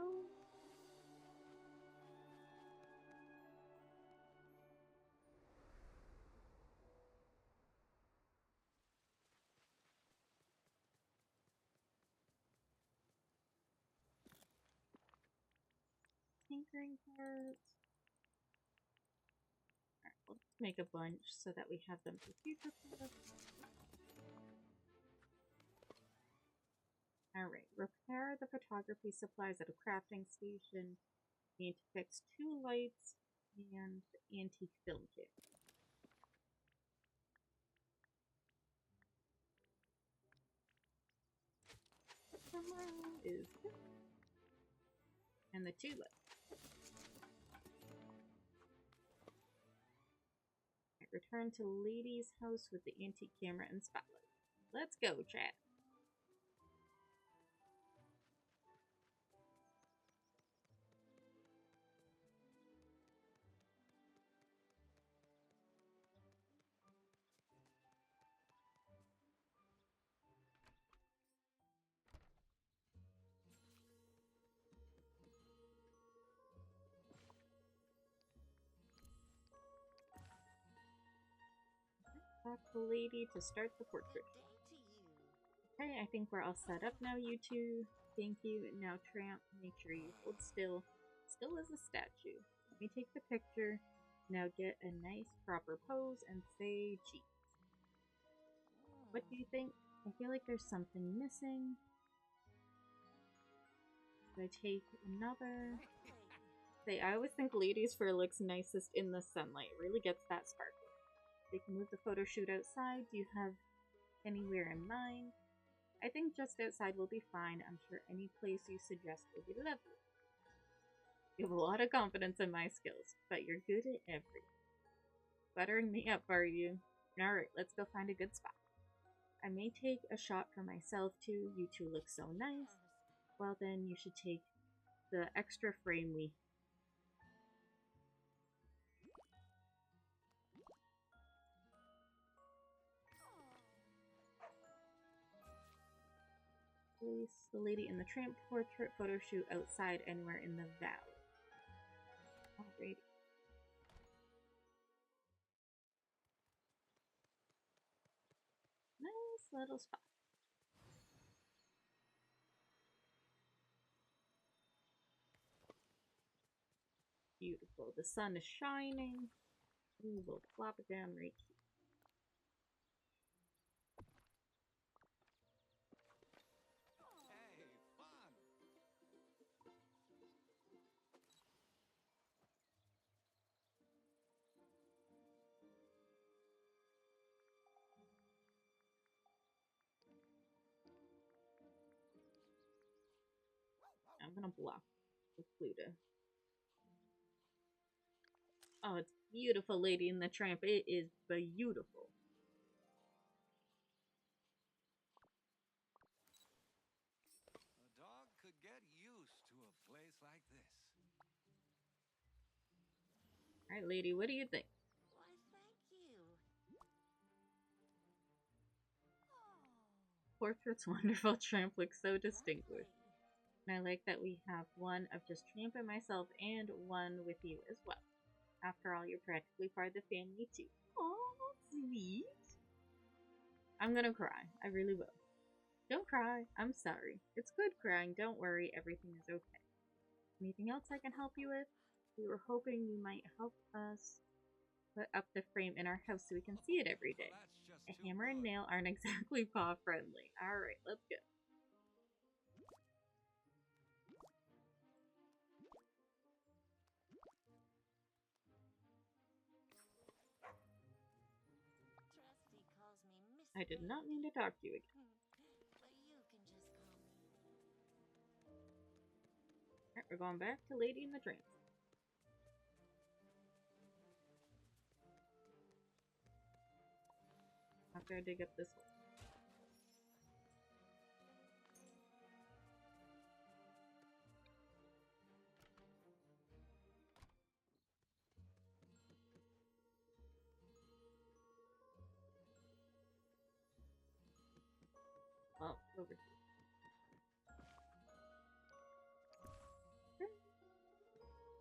Tinkering parts. Alright, we'll just make a bunch so that we have them for future products. Alright, repair the photography supplies at a crafting station. We need to fix 2 lights and the antique film kit. The camera is good. And the 2 lights. Right, return to Lady's house with the antique camera and spotlight. Let's go, chat. Back to Lady to start the portrait. Okay, I think we're all set up now, you two. Thank you. Now, Tramp, make sure you hold still. Still as a statue. Let me take the picture. Now get a nice, proper pose and say cheese. What do you think? I feel like there's something missing. Should I take another? Say, I always think Lady's fur looks nicest in the sunlight. It really gets that sparkle. We can move the photo shoot outside. Do you have anywhere in mind? I think just outside will be fine. I'm sure any place you suggest will be lovely. You have a lot of confidence in my skills, but you're good at everything. Buttering me up, are you? Alright, let's go find a good spot. I may take a shot for myself too. You two look so nice. Well then, you should take the extra frame we... Place the lady in the tramp portrait photo shoot outside anywhere in the valley. Alrighty. Nice little spot. Beautiful. The sun is shining. Ooh, we'll plop it down right here. Hey, fun! I'm gonna block the Pluto. Oh, it's beautiful, Lady in the Tramp. It is beautiful. A dog could get used to a like this. Alright, lady, what do you think? Why, thank you. Oh, Portrait's wonderful. Tramp looks so distinguished. lovely. And I like that we have one of just Tramp and myself and one with you as well. After all, you're practically part of the family too. Oh, sweet. I'm gonna cry. I really will. Don't cry. I'm sorry. It's good crying. Don't worry. Everything is okay. Anything else I can help you with? We were hoping you might help us put up the frame in our house so we can see it every day. Well, that's just A too hammer and good. nail aren't exactly paw friendly. Alright, let's go. Trusty calls me Miss I did not Lady. mean to talk to you again. But you can just call me. Alright, we're going back to Lady in the Tramp. After I dig up this hole. Oh, over here.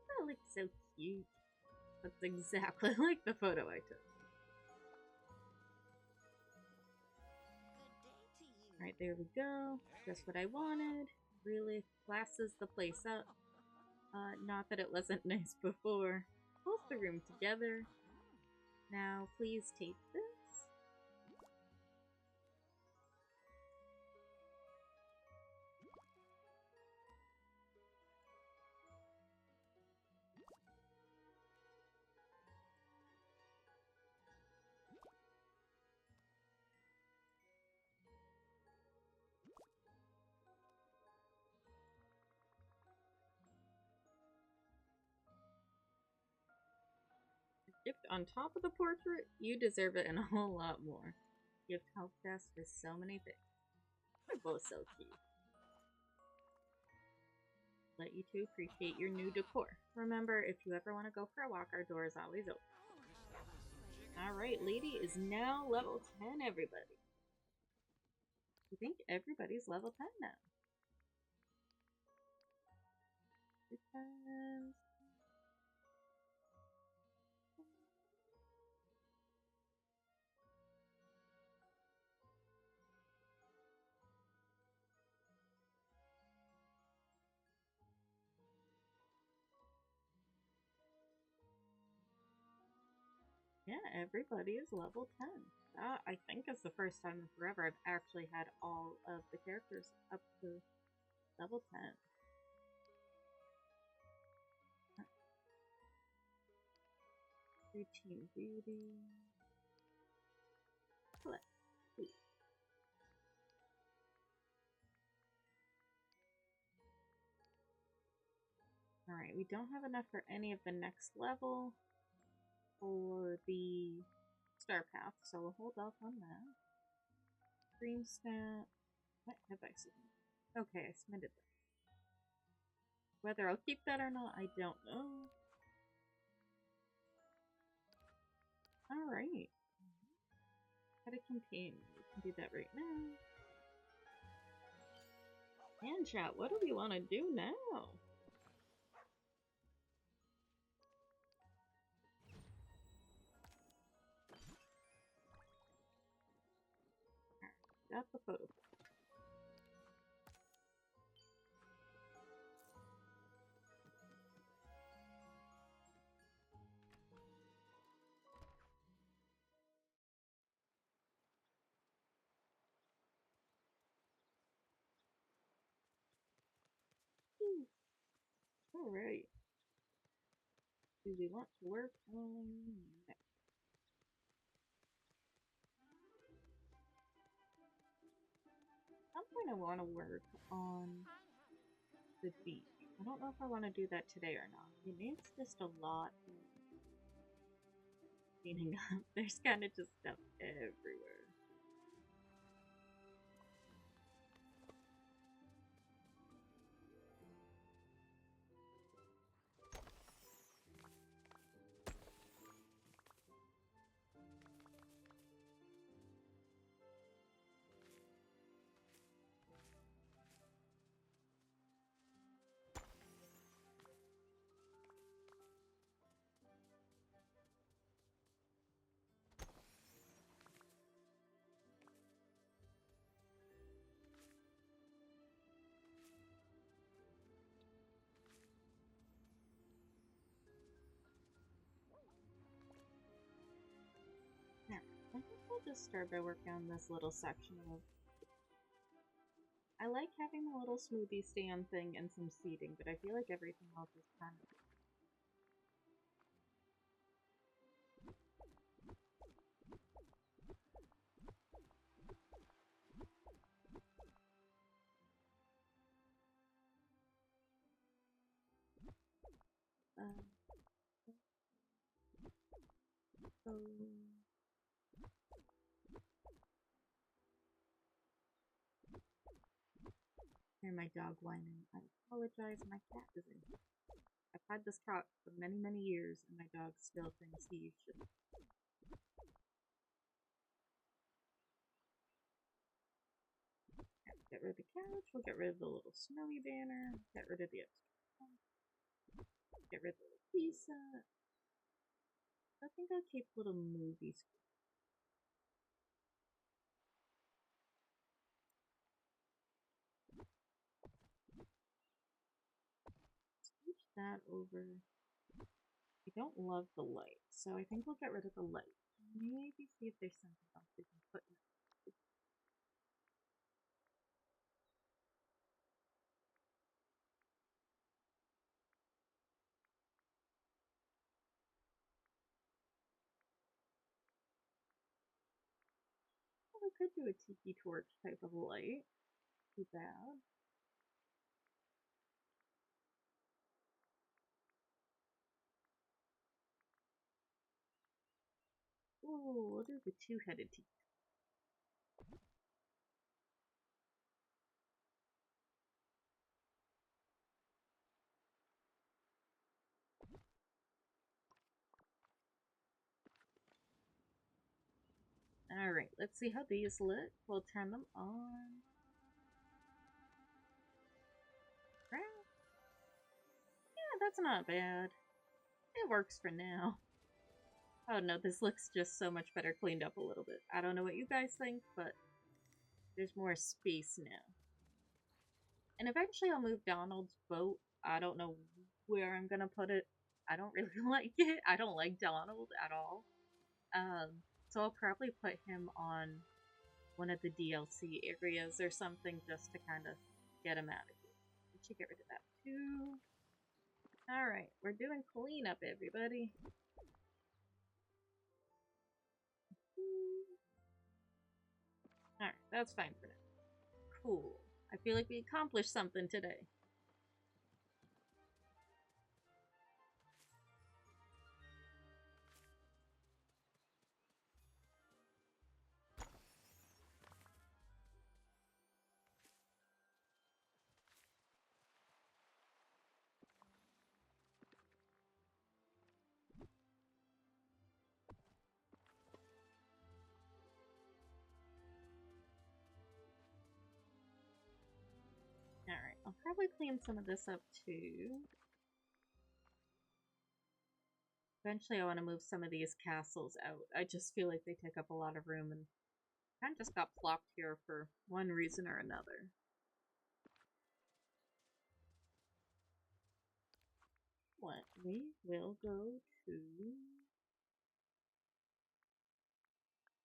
That looks so cute. That's exactly like the photo I took. Good day to you. Alright, there we go. Just what I wanted. Really classes the place up. Not that it wasn't nice before. Pulls the room together. Now, please take this. Gift on top of the portrait? You deserve it and a whole lot more. Gift helped us with so many things. They're both so cute. Let you two appreciate your new decor. Remember, if you ever want to go for a walk, our door is always open. Alright, lady is now level 10, everybody. I think everybody's level 10 now. Because... yeah, everybody is level 10. I think it's the first time in forever I've actually had all of the characters up to level 10. Routine beauty. Select. Please. Alright, we don't have enough for any of the next level or the star path, so we'll hold off on that. Green snap. What have I submitted? Okay, I submitted that. Whether I'll keep that or not, I don't know. Alright. How to contain. We can do that right now. And chat, what do we want to do now? Got the photo. Alright. Do we want to work on next? I'm going to want to work on the beach. I don't know if I want to do that today or not. It needs just a lot of cleaning up. There's kind of just stuff everywhere. just start by working on this little section of... I like having a little smoothie stand thing and some seating, but I feel like everything else is kind of... So... Hear my dog whining. I apologize, my cat is in here. I've had this cat for many, many years, and my dog still thinks he should. Get rid of the couch, we'll get rid of the little snowy banner, get rid of the extra, get rid of the pizza. I think I'll keep little movie screen. Switch that over. I don't love the light, so I think we'll get rid of the light. Maybe see if there's something else we can put in. Well, we could do a tiki torch type of light. Too bad. Oh, we'll do the two-headed tiki. Alright, let's see how these look. We'll turn them on. Yeah, that's not bad. It works for now. Oh no, this looks just so much better cleaned up a little bit. I don't know what you guys think, but there's more space now. And eventually I'll move Donald's boat. I don't know where I'm gonna put it. I don't really like it. I don't like Donald at all. So I'll probably put him on one of the DLC areas or something just to kind of get him out of here. We should get rid of that too. Alright, we're doing cleanup, everybody. Alright, that's fine for now. Cool. I feel like we accomplished something today. Alright, I'll probably clean some of this up too. Eventually I want to move some of these castles out. I just feel like they take up a lot of room and kind of just got plopped here for one reason or another. What? We will go to...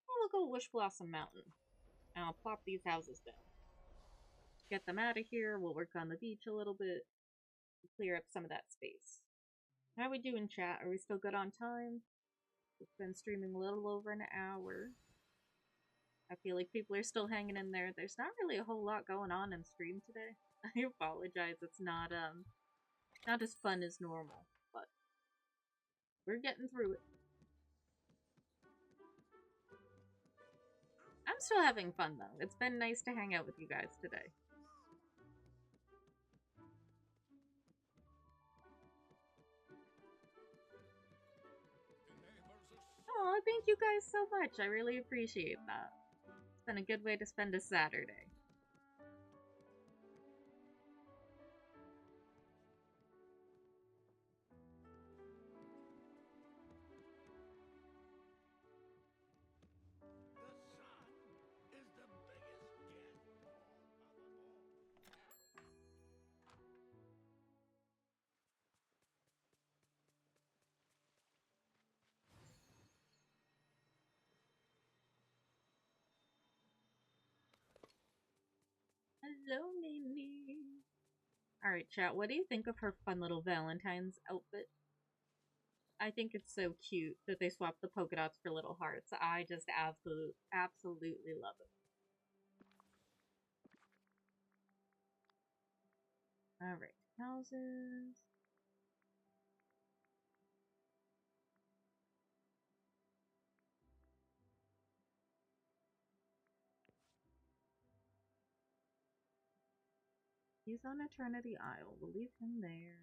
We'll go Wish Blossom Mountain. And I'll plop these houses down. Get them out of here, we'll work on the beach a little bit. Clear up some of that space. How we doing, chat? Are we still good on time? We've been streaming a little over an hour. I feel like people are still hanging in there. There's not really a whole lot going on in stream today. I apologize, it's not as fun as normal, but we're getting through it. I'm still having fun though. It's been nice to hang out with you guys today. Oh, thank you guys so much. I really appreciate that. It's been a good way to spend a Saturday. Hello, Minnie. Alright, chat, what do you think of her fun little Valentine's outfit? I think it's so cute that they swapped the polka dots for little hearts. I just absolutely love it. Alright, houses. He's on Eternity Isle. We'll leave him there.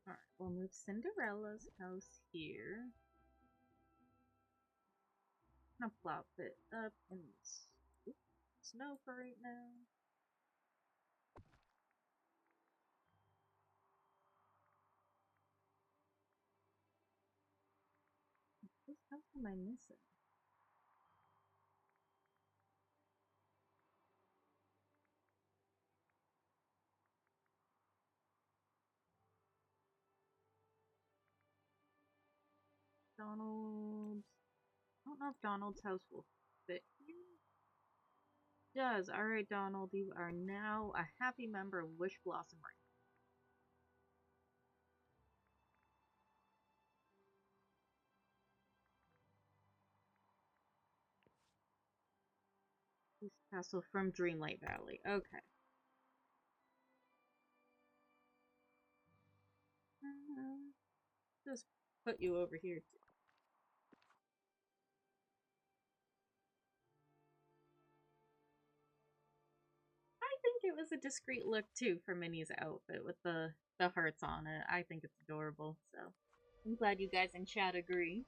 Alright, we'll move Cinderella's house here. I'm gonna plop it up in the snow for right now. Whose house am I missing? Donald's. I don't know if Donald's house will fit here. Does. Alright, Donald, you are now a happy member of Wish Blossom Ranch. East Castle from Dreamlight Valley. Okay. Just put you over here too. I think it was a discreet look too for Minnie's outfit with the hearts on it. I think it's adorable, so I'm glad you guys in chat agree.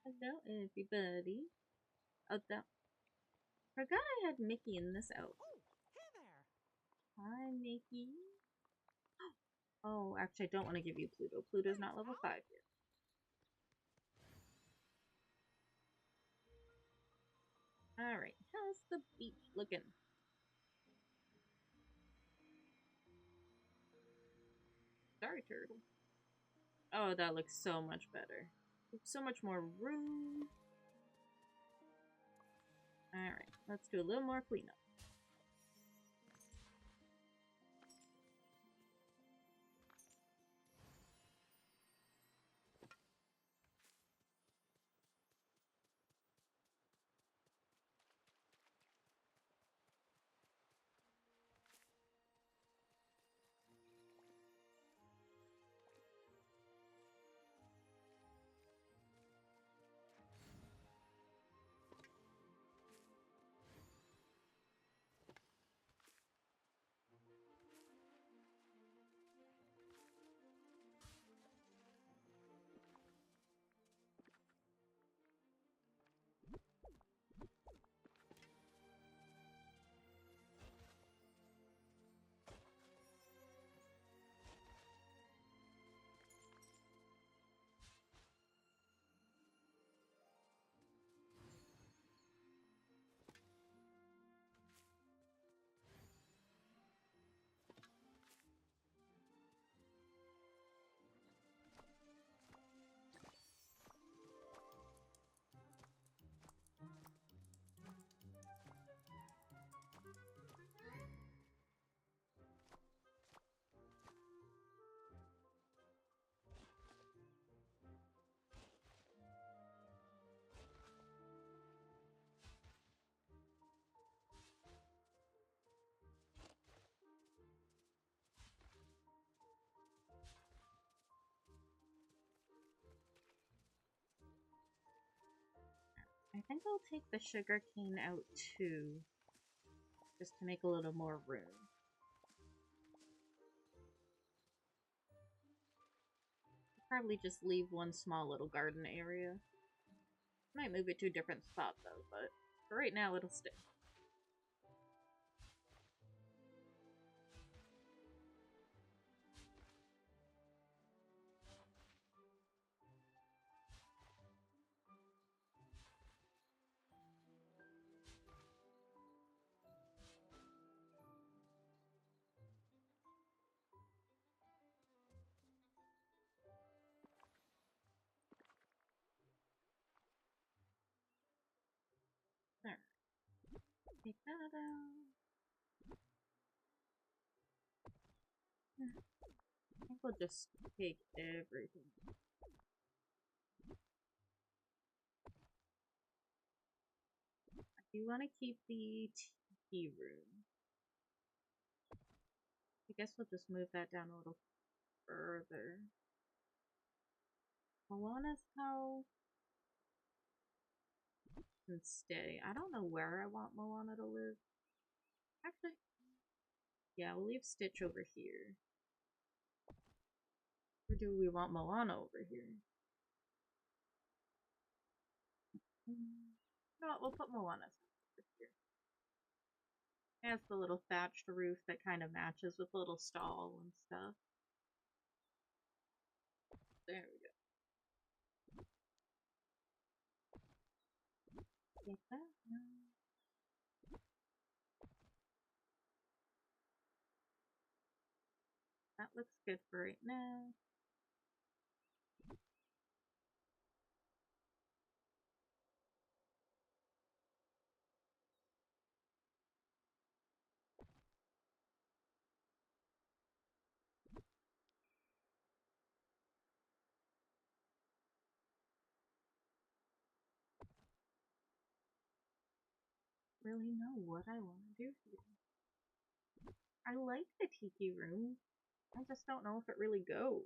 Hello, everybody. Oh, that. Forgot I had Mickey in this outfit. Oh, hey there. Hi, Mickey. Oh, actually, I don't want to give you Pluto. Pluto's not level 5 yet. Alright, how's the beach looking? Sorry, turtle. Oh, that looks so much better. So much more room. Alright, let's do a little more cleanup. I think I'll take the sugar cane out too, just to make a little more room. Probably just leave one small little garden area. Might move it to a different spot though, but for right now it'll stay. Alright. Take that out. I think we'll just take everything. I do want to keep the tea room. I guess we'll just move that down a little further. Moana's house can stay. I don't know where I want Moana to live. Actually, yeah, we'll leave Stitch over here. Or do we want Moana over here? No, we'll put Moana's house over here. It has the little thatched roof that kind of matches with the little stall and stuff. There we go. Get that now. That looks good for right now. Really know what I want to do here. I like the tiki room. I just don't know if it really goes.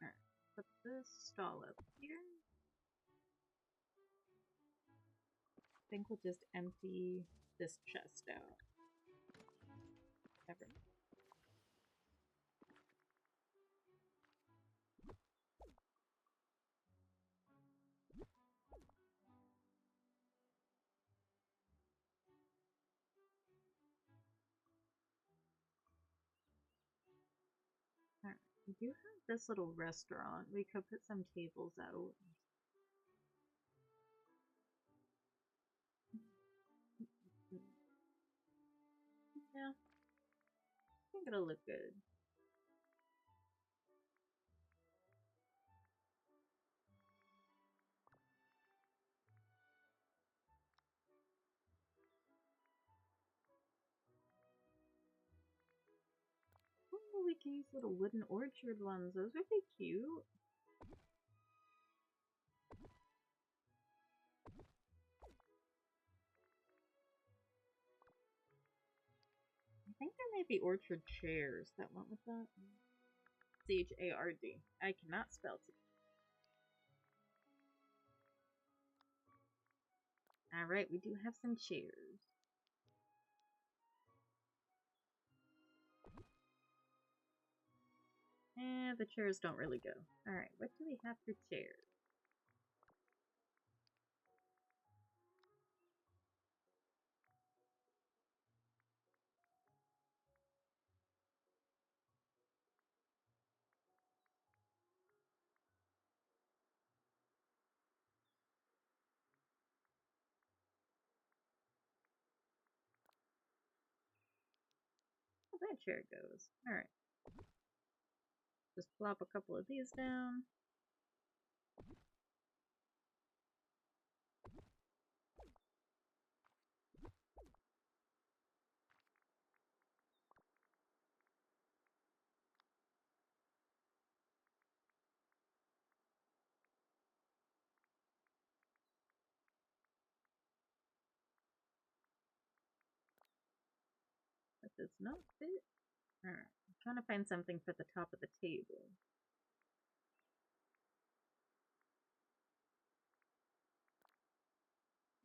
Alright, put this stall up here. I think we'll just empty this chest out. Never mind. Alright, we do have this little restaurant. We could put some tables out. Yeah, I think it'll look good. Ooh, we can use little wooden orchard ones. Those would be cute. I think there may be orchard chairs that went with that. C-H-A-R-D. I cannot spell today. Alright, we do have some chairs. The chairs don't really go. Alright, what do we have for chairs? Oh, that chair goes. Alright. Just plop a couple of these down. does not fit. Alright, I'm trying to find something for the top of the table.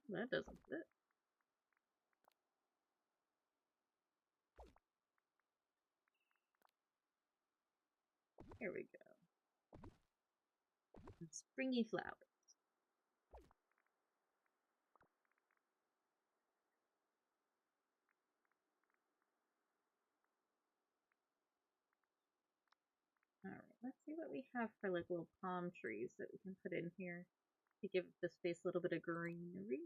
That doesn't fit. Here we go. And springy flowers. Alright, let's see what we have for like little palm trees that we can put in here to give the space a little bit of greenery.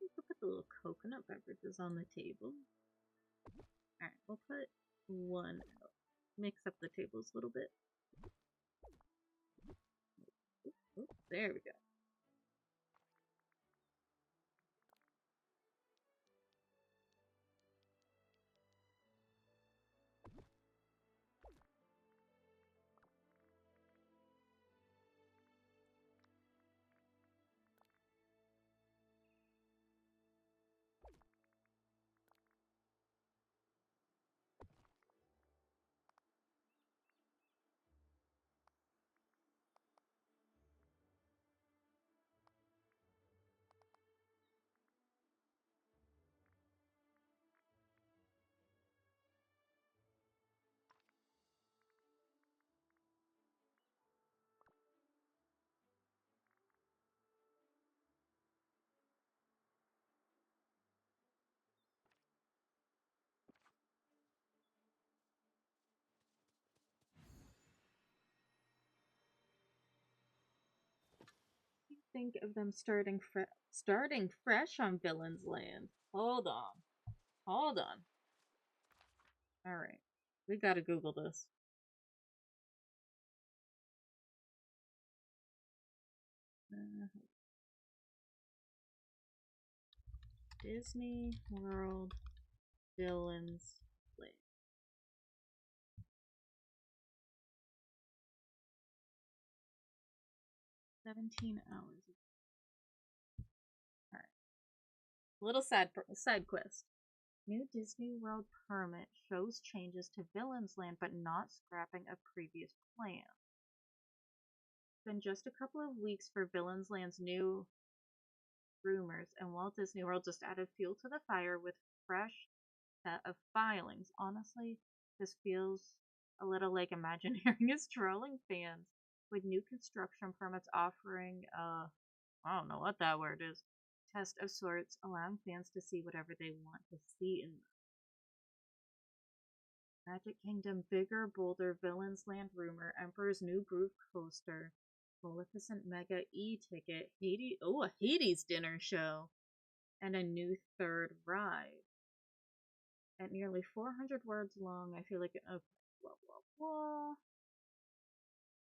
We'll put the little coconut beverages on the table. Alright, we'll put one out. Mix up the tables a little bit. Oops, there we go. Think of them starting fresh on Villain's Land. Hold on. Hold on. Alright. We gotta Google this. Disney World Villains Land. 17 hours. Alright. Little side quest. New Disney World permit shows changes to Villains Land, but not scrapping of previous plans. It's been just a couple of weeks for Villains Land's new rumors, and Walt Disney World just added fuel to the fire with fresh set of filings. Honestly, this feels a little like Imagineering is trolling fans with new construction permits offering I don't know what that word is. Test of sorts, allowing fans to see whatever they want to see in them. Magic Kingdom, bigger, bolder, Villains Land rumor, Emperor's New Groove coaster, Maleficent Mega e-ticket, a Hades dinner show, and a new third ride. At nearly 400 words long, I feel like okay, blah blah blah.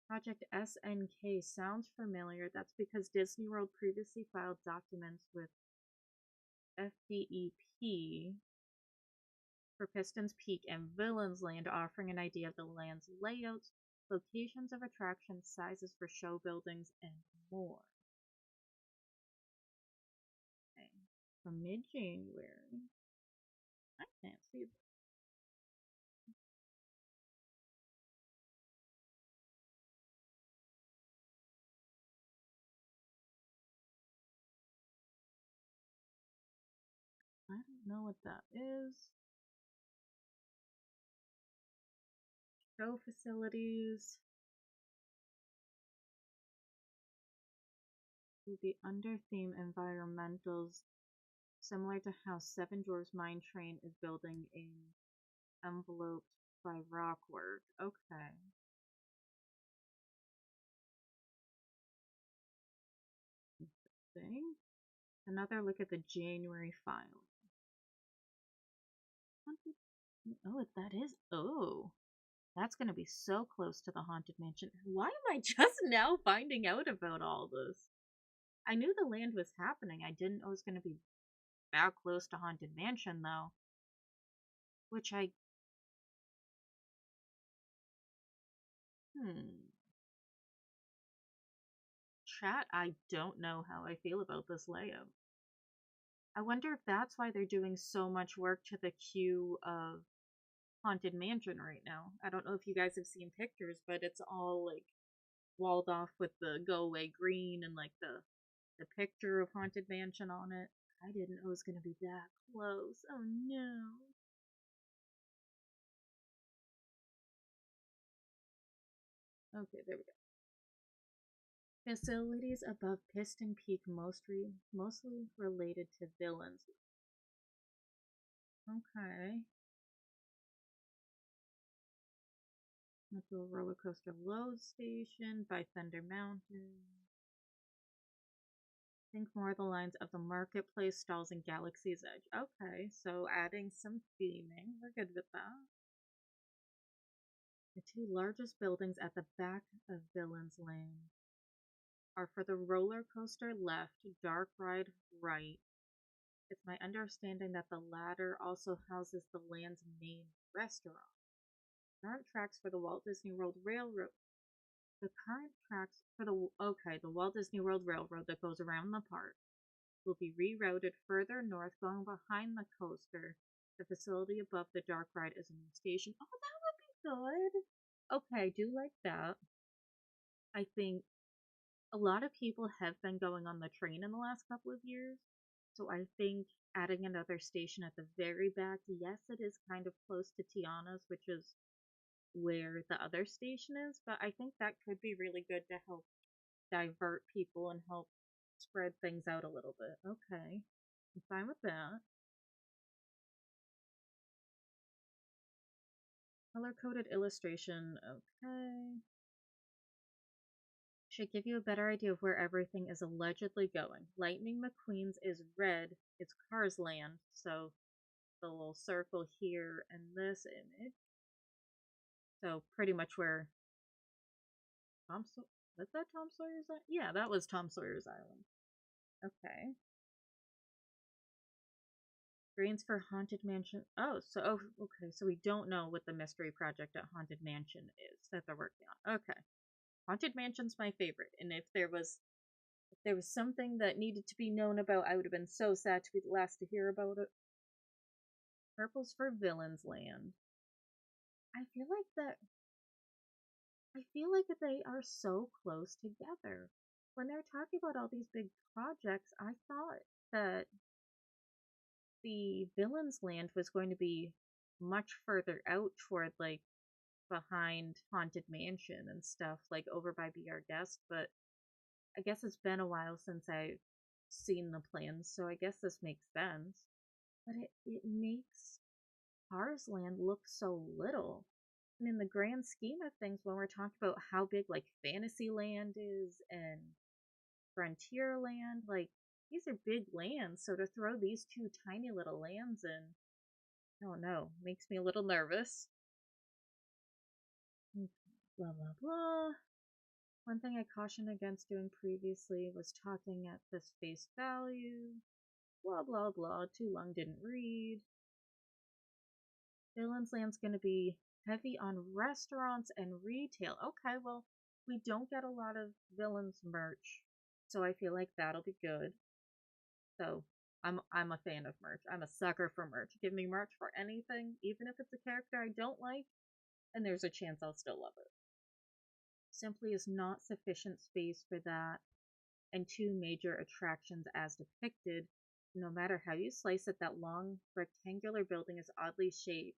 Project SNK sounds familiar. That's because Disney World previously filed documents with FDEP for Pistons Peak and Villains Land, offering an idea of the land's layouts, locations of attractions, sizes for show buildings, and more. Okay. From mid-January. I can't see that. I don't know what that is. Show facilities will be under theme environmentals, similar to how Seven Dwarfs Mine Train is building in enveloped by rockwork. Okay. Interesting. Another look at the January file. Oh, that is. Oh, that's going to be so close to the Haunted Mansion. Why am I just now finding out about all this? I knew the land was happening. I didn't know it was going to be that close to Haunted Mansion, though. Which I. Chat, I don't know how I feel about this layout. I wonder if that's why they're doing so much work to the queue of Haunted Mansion right now. I don't know if you guys have seen pictures, but it's all like walled off with the go away green and like the picture of Haunted Mansion on it. I didn't know it was gonna be that close. Oh no. Okay, there we go. Facilities above Piston Peak, mostly related to villains. Okay. Metro Roller Coaster Load Station by Thunder Mountain. Think more of the lines of the Marketplace stalls and Galaxy's Edge. Okay, so adding some theming. We're good with that. The two largest buildings at the back of Villain's Land are for the roller coaster left, Dark Ride right. It's my understanding that the latter also houses the land's main restaurant. Current tracks for the Walt Disney World Railroad. The current tracks for the Walt Disney World Railroad that goes around the park will be rerouted further north, going behind the coaster. The facility above the Dark Ride is a new station. Oh, that would be good. Okay, I do like that. I think a lot of people have been going on the train in the last couple of years, so I think adding another station at the very back, yes, it is kind of close to Tiana's, which is where the other station is, but I think that could be really good to help divert people and help spread things out a little bit. Okay, I'm fine with that. Color-coded illustration, okay. Should give you a better idea of where everything is allegedly going. Lightning McQueen's is red, it's Cars Land, so the little circle here and this image. So pretty much where was that Tom Sawyer's Island? Yeah, that was Tom Sawyer's Island. Okay. Greens for Haunted Mansion. Okay, so we don't know what the mystery project at Haunted Mansion is that they're working on. Okay. Haunted Mansion's my favorite, and if there was something that needed to be known about, I would have been so sad to be the last to hear about it. Purple's for Villain's Land. I feel like that they are so close together. When they're talking about all these big projects, I thought that the Villain's Land was going to be much further out toward like behind Haunted Mansion and stuff, like over by Be Our Guest, but I guess it's been a while since I've seen the plans, so I guess this makes sense. But it makes Cars Land look so little. And in the grand scheme of things, when we're talking about how big like Fantasyland is and Frontierland, like these are big lands, so to throw these two tiny little lands in, I don't know, makes me a little nervous. Blah blah blah. One thing I cautioned against doing previously was talking at this face value. Blah blah blah. Too long, didn't read. Villain's Land's gonna be heavy on restaurants and retail. Okay, well, we don't get a lot of villains merch, so I feel like that'll be good. So I'm a fan of merch. I'm a sucker for merch. Give me merch for anything, even if it's a character I don't like, and there's a chance I'll still love it. Simply is not sufficient space for that, and two major attractions as depicted. No matter how you slice it, that long rectangular building is oddly shaped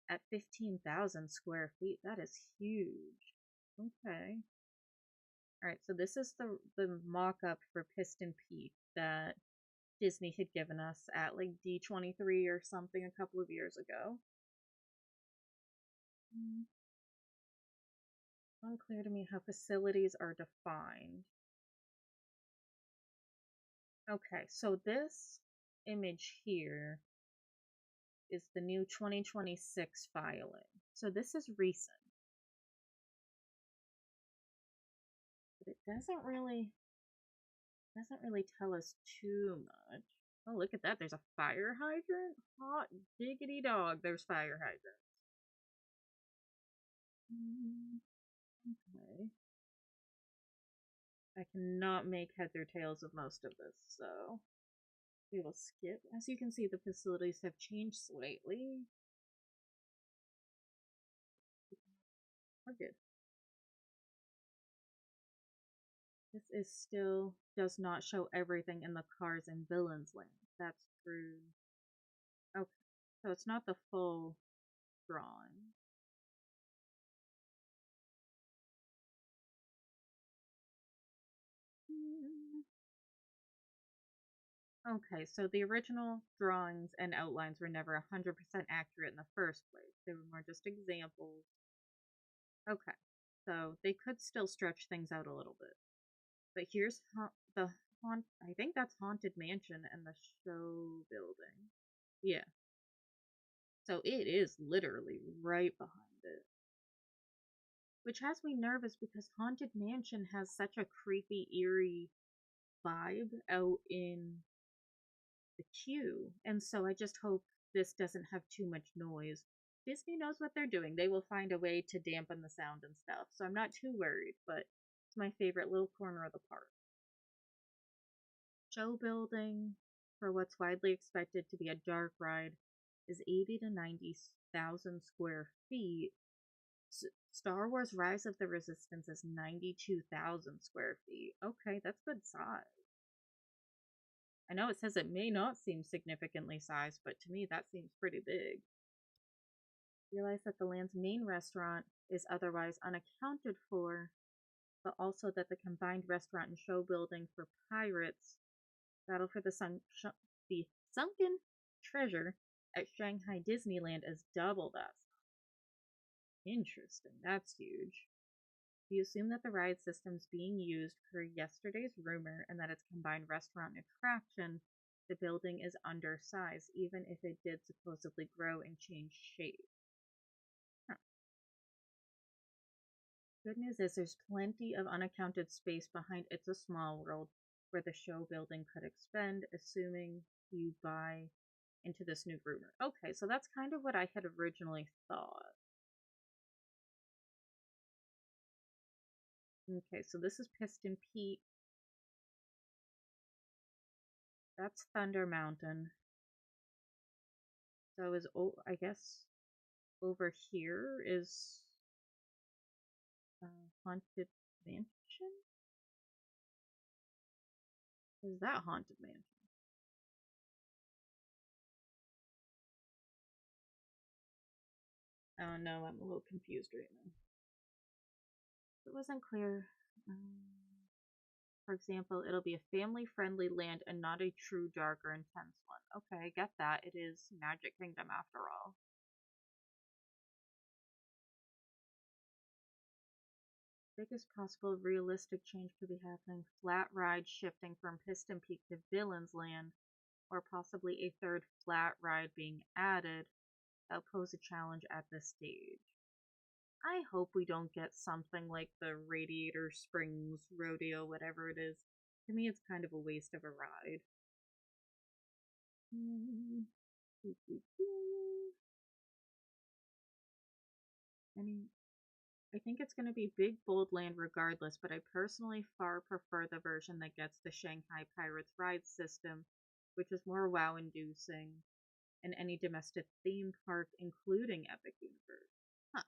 at 15,000 square feet. That is huge. Okay. Alright, so this is the mock-up for Piston Peak that Disney had given us at like D23 or something a couple of years ago. Unclear to me how facilities are defined. Okay, so this image here is the new 2026 filing. So this is recent. But it doesn't really tell us too much. Oh, look at that. There's a fire hydrant. Hot diggity dog. There's fire hydrants. Okay. I cannot make heads or tails of most of this, so we will skip. As you can see, the facilities have changed slightly. We're good. This is still does not show everything in the Cars and Villains land. That's true. Okay, so it's not the full drawing. Okay, so the original drawings and outlines were never 100% accurate in the first place. They were more just examples. Okay, so they could still stretch things out a little bit. But here's I think that's Haunted Mansion and the show building. Yeah. So it is literally right behind it. Which has me nervous because Haunted Mansion has such a creepy, eerie vibe out in the queue. And so I just hope this doesn't have too much noise. Disney knows what they're doing. They will find a way to dampen the sound and stuff. So I'm not too worried, but it's my favorite little corner of the park. Show building for what's widely expected to be a dark ride is 80 to 90,000 square feet. Star Wars Rise of the Resistance is 92,000 square feet. Okay, that's good size. I know it says it may not seem significantly sized, but to me that seems pretty big. Realize that the land's main restaurant is otherwise unaccounted for, but also that the combined restaurant and show building for Pirates Battle for the Sunken Treasure at Shanghai Disneyland is double that size. Interesting, that's huge. We assume that the ride system's being used per yesterday's rumor and that its combined restaurant and attraction, the building is undersized, even if it did supposedly grow and change shape. Huh. Good news is there's plenty of unaccounted space behind It's a Small World where the show building could expand, assuming you buy into this new rumor. Okay, so that's kind of what I had originally thought. Okay, so this is Piston Peak. That's Thunder Mountain. So I guess over here is Haunted Mansion? Is that Haunted Mansion? Oh no, I'm a little confused right now. It wasn't clear. For example, it'll be a family-friendly land and not a true dark or intense one. Okay, I get that. It is Magic Kingdom after all. Biggest possible realistic change could be happening. Flat ride shifting from Piston Peak to Villains Land, or possibly a third flat ride being added. That'll pose a challenge at this stage. I hope we don't get something like the Radiator Springs Rodeo, whatever it is. To me, it's kind of a waste of a ride. Any I think it's going to be Big Bold Land regardless, but I personally far prefer the version that gets the Shanghai Pirates ride system, which is more wow inducing, and any domestic theme park, including Epic Universe. Huh.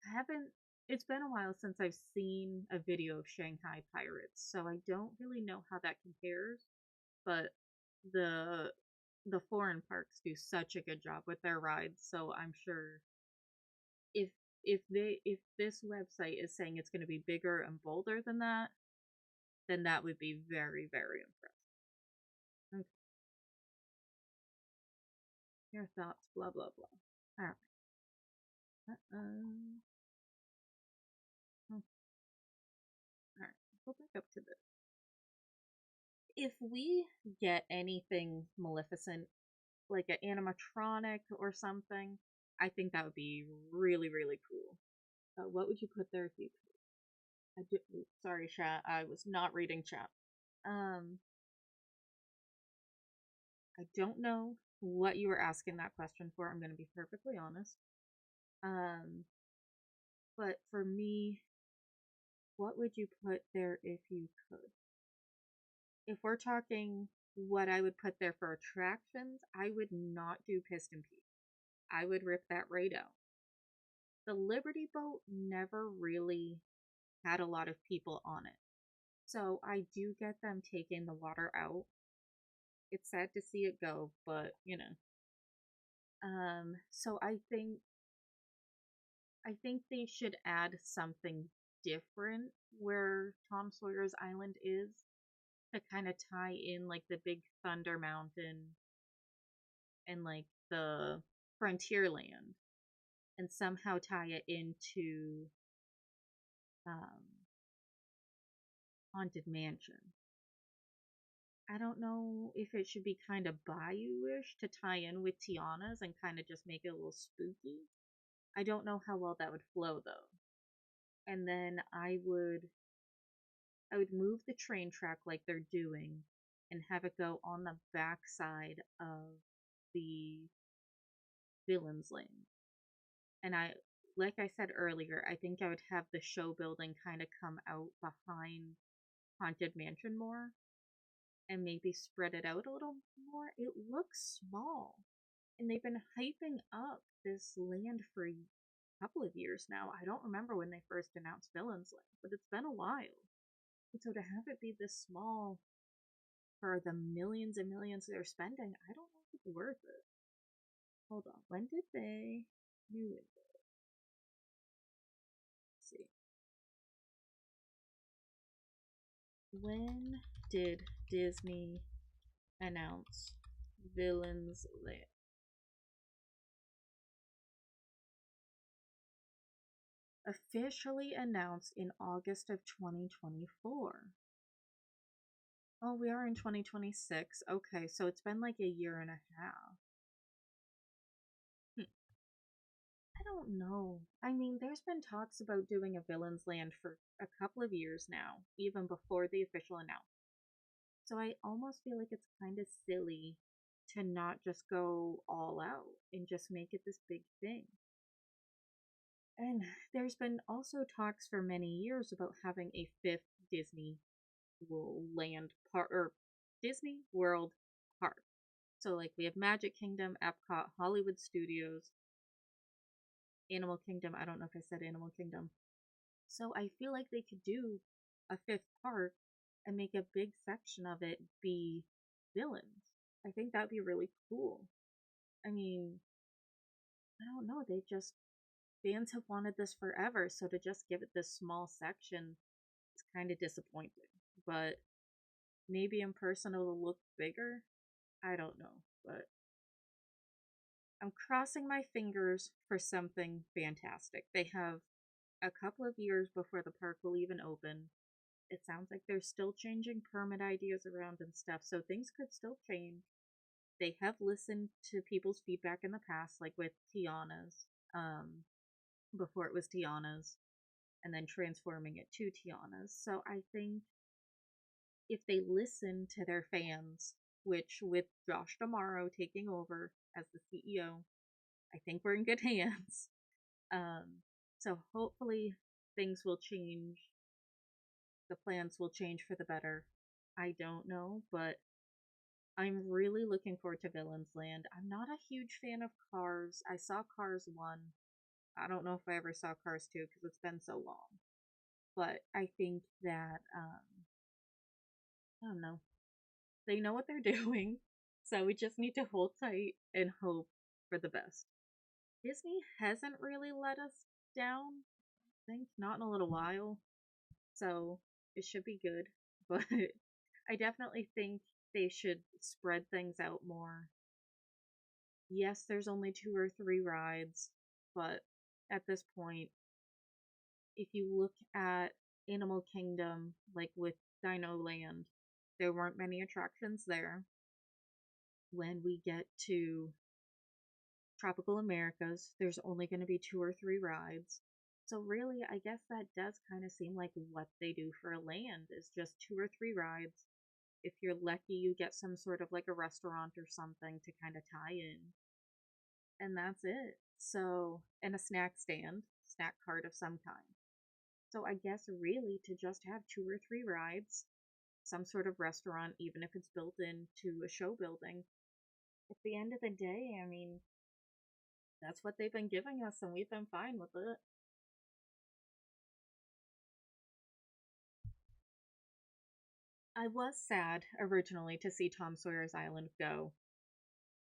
I haven't, it's been a while since I've seen a video of Shanghai Pirates, so I don't really know how that compares, but the the foreign parks do such a good job with their rides, so I'm sure if if this website is saying it's going to be bigger and bolder than that, then that would be very, very impressive. Okay. Your thoughts, blah blah blah. All right. Hmm. All right. Go back up to this. If we get anything Maleficent, like an animatronic or something, I think that would be really, really cool. What would you put there if you could? Sorry, chat. I was not reading chat. Um, I don't know what you were asking that question for. I'm going to be perfectly honest. Um, but for me, what would you put there if you could? If we're talking what I would put there for attractions, I would not do Piston Peak. I would rip that right out. The Liberty Boat never really had a lot of people on it. So I do get them taking the water out. It's sad to see it go, but you know. So I think they should add something different where Tom Sawyer's Island is to kind of tie in like the Big Thunder Mountain and like the Frontierland and somehow tie it into um, Haunted Mansion. I don't know if it should be kind of Bayou-ish to tie in with Tiana's and kind of just make it a little spooky. I don't know how well that would flow though. And then I would move the train track like they're doing and have it go on the backside of the Villain's Lane. And like I said earlier, I think I would have the show building kind of come out behind Haunted Mansion more and maybe spread it out a little more. It looks small. And they've been hyping up this land for a couple of years now. I don't remember when they first announced Villain's Land, but it's been a while. And so to have it be this small for the millions and millions they're spending, I don't know if it's worth it. Hold on. When did they new it? Let's see. When did Disney announce Villains Land? Officially announced in August of 2024. Oh, we are in 2026. Okay, so it's been like a year and a half. I don't know. I mean, there's been talks about doing a Villains Land for a couple of years now, even before the official announcement. So I almost feel like it's kind of silly to not just go all out and just make it this big thing. And there's been also talks for many years about having a fifth Disney Land park or Disney World park. So like we have Magic Kingdom, Epcot, Hollywood Studios, Animal Kingdom. I don't know if I said Animal Kingdom. So I feel like they could do a fifth park and make a big section of it be villains. I think that'd be really cool. I mean, I don't know. Fans have wanted this forever, so to just give it this small section is kind of disappointing. But maybe in person it'll look bigger. I don't know, but I'm crossing my fingers for something fantastic. They have a couple of years before the park will even open. It sounds like they're still changing permit ideas around and stuff, so things could still change. They have listened to people's feedback in the past, like with Tiana's, before it was Tiana's, and then transforming it to Tiana's. So I think if they listen to their fans, which with Josh D'Amaro taking over as the CEO, I think we're in good hands. So hopefully things will change. The plans will change for the better. I don't know, but I'm really looking forward to Villains Land. I'm not a huge fan of Cars. I saw Cars 1. I don't know if I ever saw Cars 2 because it's been so long. But I think that, I don't know. They know what they're doing. So we just need to hold tight and hope for the best. Disney hasn't really let us down, I think, not in a little while. So it should be good. But I definitely think they should spread things out more. Yes, there's only 2 or 3 rides, but at this point, if you look at Animal Kingdom, like with Dino Land, there weren't many attractions there. When we get to Tropical Americas, there's only going to be 2 or 3 rides. So really, I guess that does kind of seem like what they do for a land is just 2 or 3 rides. If you're lucky, you get some sort of like a restaurant or something to kind of tie in. And that's it. So, and a snack stand, snack cart of some kind. So I guess really to just have 2 or 3 rides, some sort of restaurant, even if it's built into a show building. At the end of the day, I mean, that's what they've been giving us, and we've been fine with it. I was sad originally to see Tom Sawyer's Island go,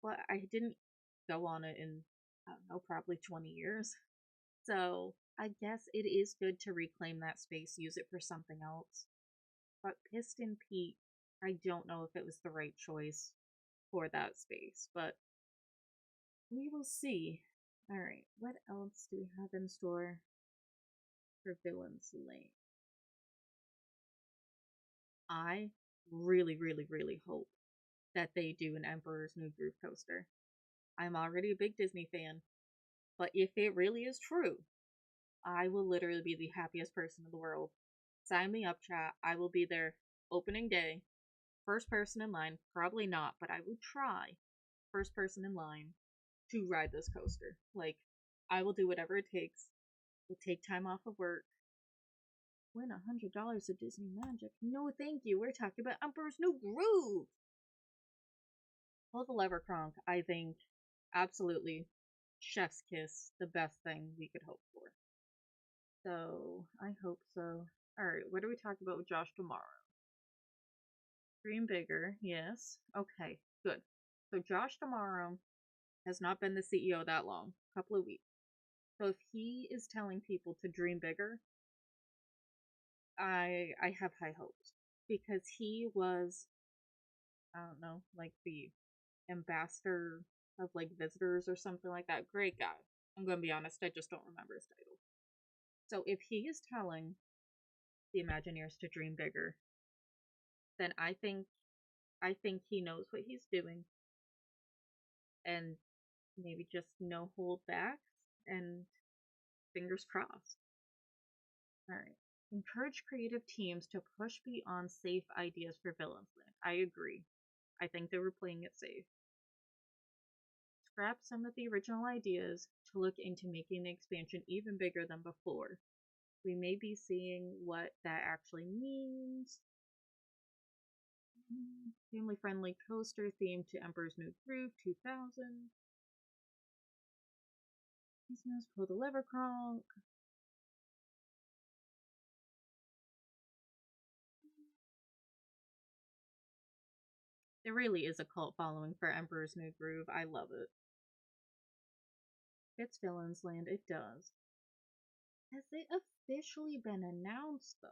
but I didn't go on it in, I don't know, probably 20 years. So I guess it is good to reclaim that space, use it for something else. But Piston Peak, I don't know if it was the right choice for that space, but we will see. Alright, what else do we have in store for Villains Lane? I really, really, really hope that they do an Emperor's New Groove coaster. I'm already a big Disney fan, but if it really is true, I will literally be the happiest person in the world. Sign me up, chat. I will be there opening day. First person in line. Probably not, but I will try. First person in line to ride this coaster. Like, I will do whatever it takes. We'll take time off of work. Win $100 of Disney Magic. No, thank you. We're talking about Emperor's New Groove. Pull the lever, Kronk. I think absolutely chef's kiss. The best thing we could hope for. So, I hope so. Alright, what are we talking about with Josh tomorrow? Dream bigger, yes. Okay, good. So Josh tomorrow has not been the CEO that long, a couple of weeks. So if he is telling people to dream bigger, I have high hopes because he was, I don't know, like the ambassador of like visitors or something like that. Great guy. I'm gonna be honest, I just don't remember his title. So if he is telling the Imagineers to dream bigger, then I think he knows what he's doing, and maybe just no holdbacks and fingers crossed. Alright. Encourage creative teams to push beyond safe ideas for Villains Land. I agree. I think they were playing it safe. Scrap some of the original ideas to look into making the expansion even bigger than before. We may be seeing what that actually means. Family-friendly coaster themed to Emperor's New Groove 2000. Business, pull the lever, Kronk. There really is a cult following for Emperor's New Groove. I love it. It's Villains Land. It does. Has it officially been announced, though?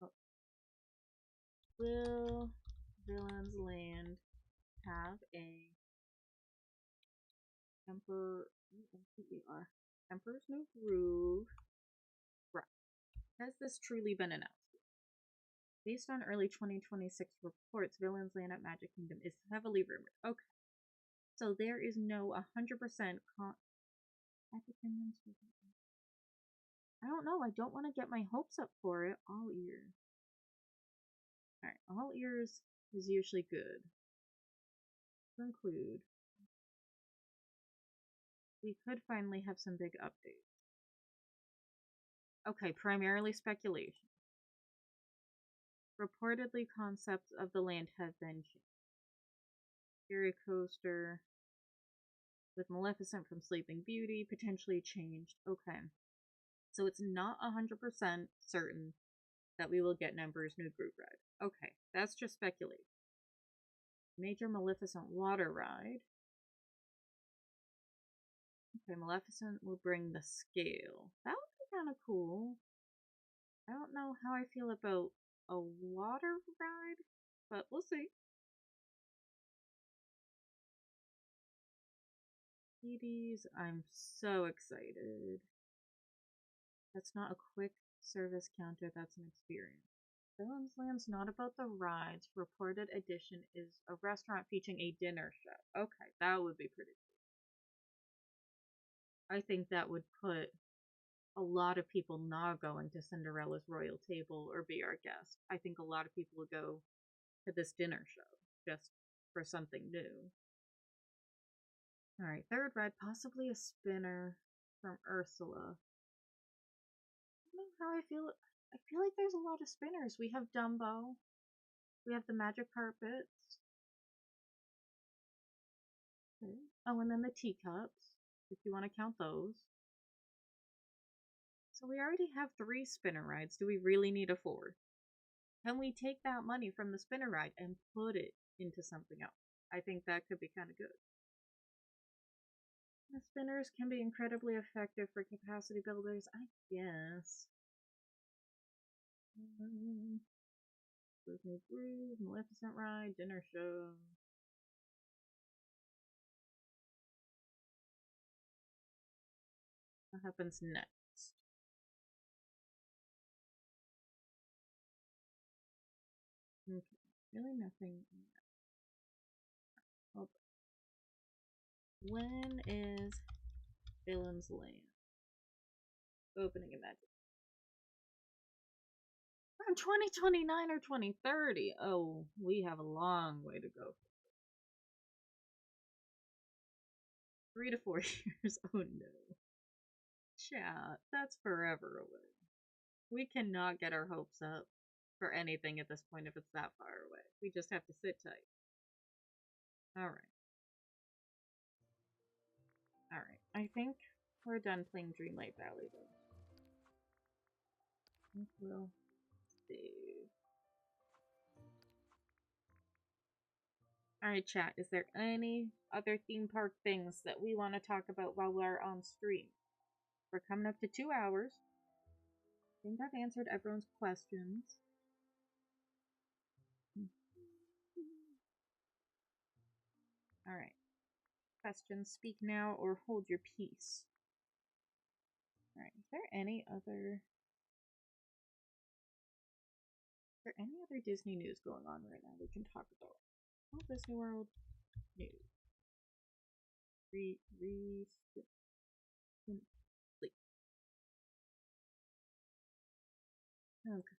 Oh. Will Villains Land have a Emperor's New Groove? Right. Has this truly been announced? Based on early 2026 reports, Villains Land at Magic Kingdom is heavily rumored. Okay. So there is no 100% I don't know. I don't want to get my hopes up for it. All ears. Alright, all ears is usually good. To include we could finally have some big updates. Okay, primarily speculation. Reportedly, concepts of the land have been changed. Fury Coaster with Maleficent from Sleeping Beauty potentially changed. Okay. So it's not 100% certain that we will get Emperor's New Groove Ride. Okay, that's just speculation. Major Maleficent Water Ride. Okay, Maleficent will bring the scale. That would be kind of cool. I don't know how I feel about a water ride, but we'll see. Hades, I'm so excited. That's not a quick service counter, that's an experience. Villains Land's not about the rides. Reported edition is a restaurant featuring a dinner show. Okay, that would be pretty cool. I think that would put a lot of people not going to Cinderella's royal table or be our guest. I think a lot of people will go to this dinner show just for something new. Alright, third ride, possibly a spinner from Ursula. I don't know how I feel. I feel like there's a lot of spinners. We have Dumbo. We have the magic carpets. Okay. Oh, and then the teacups, if you want to count those. So we already have 3 spinner rides. Do we really need a 4th? Can we take that money from the spinner ride and put it into something else? I think that could be kind of good. The spinners can be incredibly effective for capacity builders, I guess. Disney Groove, Maleficent Ride, Dinner Show. What happens next? Okay, really nothing. Oh, when is Villain's Land opening in Magic? Around 2029 or 2030. Oh, we have a long way to go. 3 to 4 years. Oh no. Chat, that's forever away. We cannot get our hopes up for anything at this point if it's that far away. We just have to sit tight. Alright. Alright. I think we're done playing Dreamlight Valley though. I think we'll save. Alright, chat. Is there any other theme park things that we want to talk about while we're on stream? We're coming up to 2 hours. I think I've answered everyone's questions. Alright. Questions, speak now or hold your peace. Alright, is there any other Disney news going on right now we can talk about? Walt Disney World news. Okay.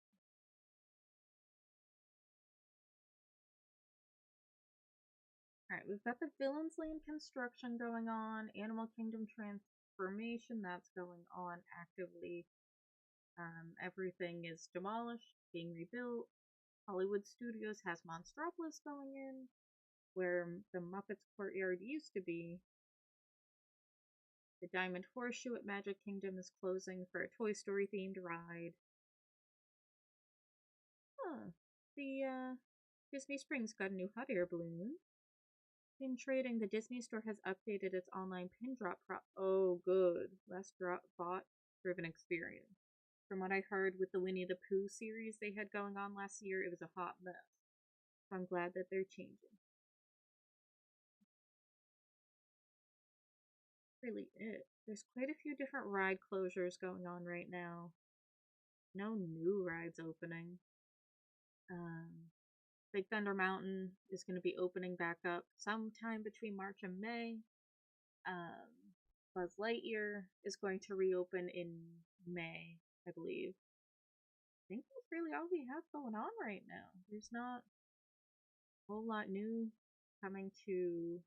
Alright, we've got the Villains Land construction going on, Animal Kingdom transformation, that's going on actively. Everything is demolished, being rebuilt. Hollywood Studios has Monstropolis going in, where the Muppets Courtyard used to be. The Diamond Horseshoe at Magic Kingdom is closing for a Toy Story themed ride. The Disney Springs got a new hot air balloon. In trading, the Disney Store has updated its online pin drop Oh, good. Less bot driven experience. From what I heard with the Winnie the Pooh series they had going on last year, it was a hot mess. So I'm glad that they're changing. Really it. There's quite a few different ride closures going on right now. No new rides opening. Big Thunder Mountain is going to be opening back up sometime between March and May. Buzz Lightyear is going to reopen in May, I believe. I think that's really all we have going on right now. There's not a whole lot new coming to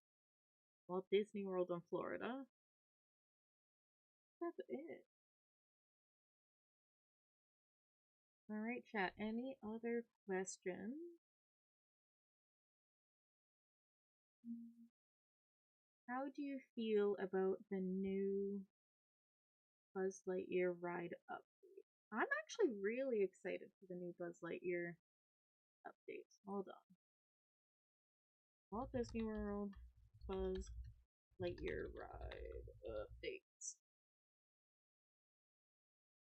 Walt Disney World in Florida. that's it. Alright, chat. Any other questions? How do you feel about the new Buzz Lightyear ride update? I'm actually really excited for the new Buzz Lightyear updates. Hold on. Walt Disney World Buzz Lightyear ride updates.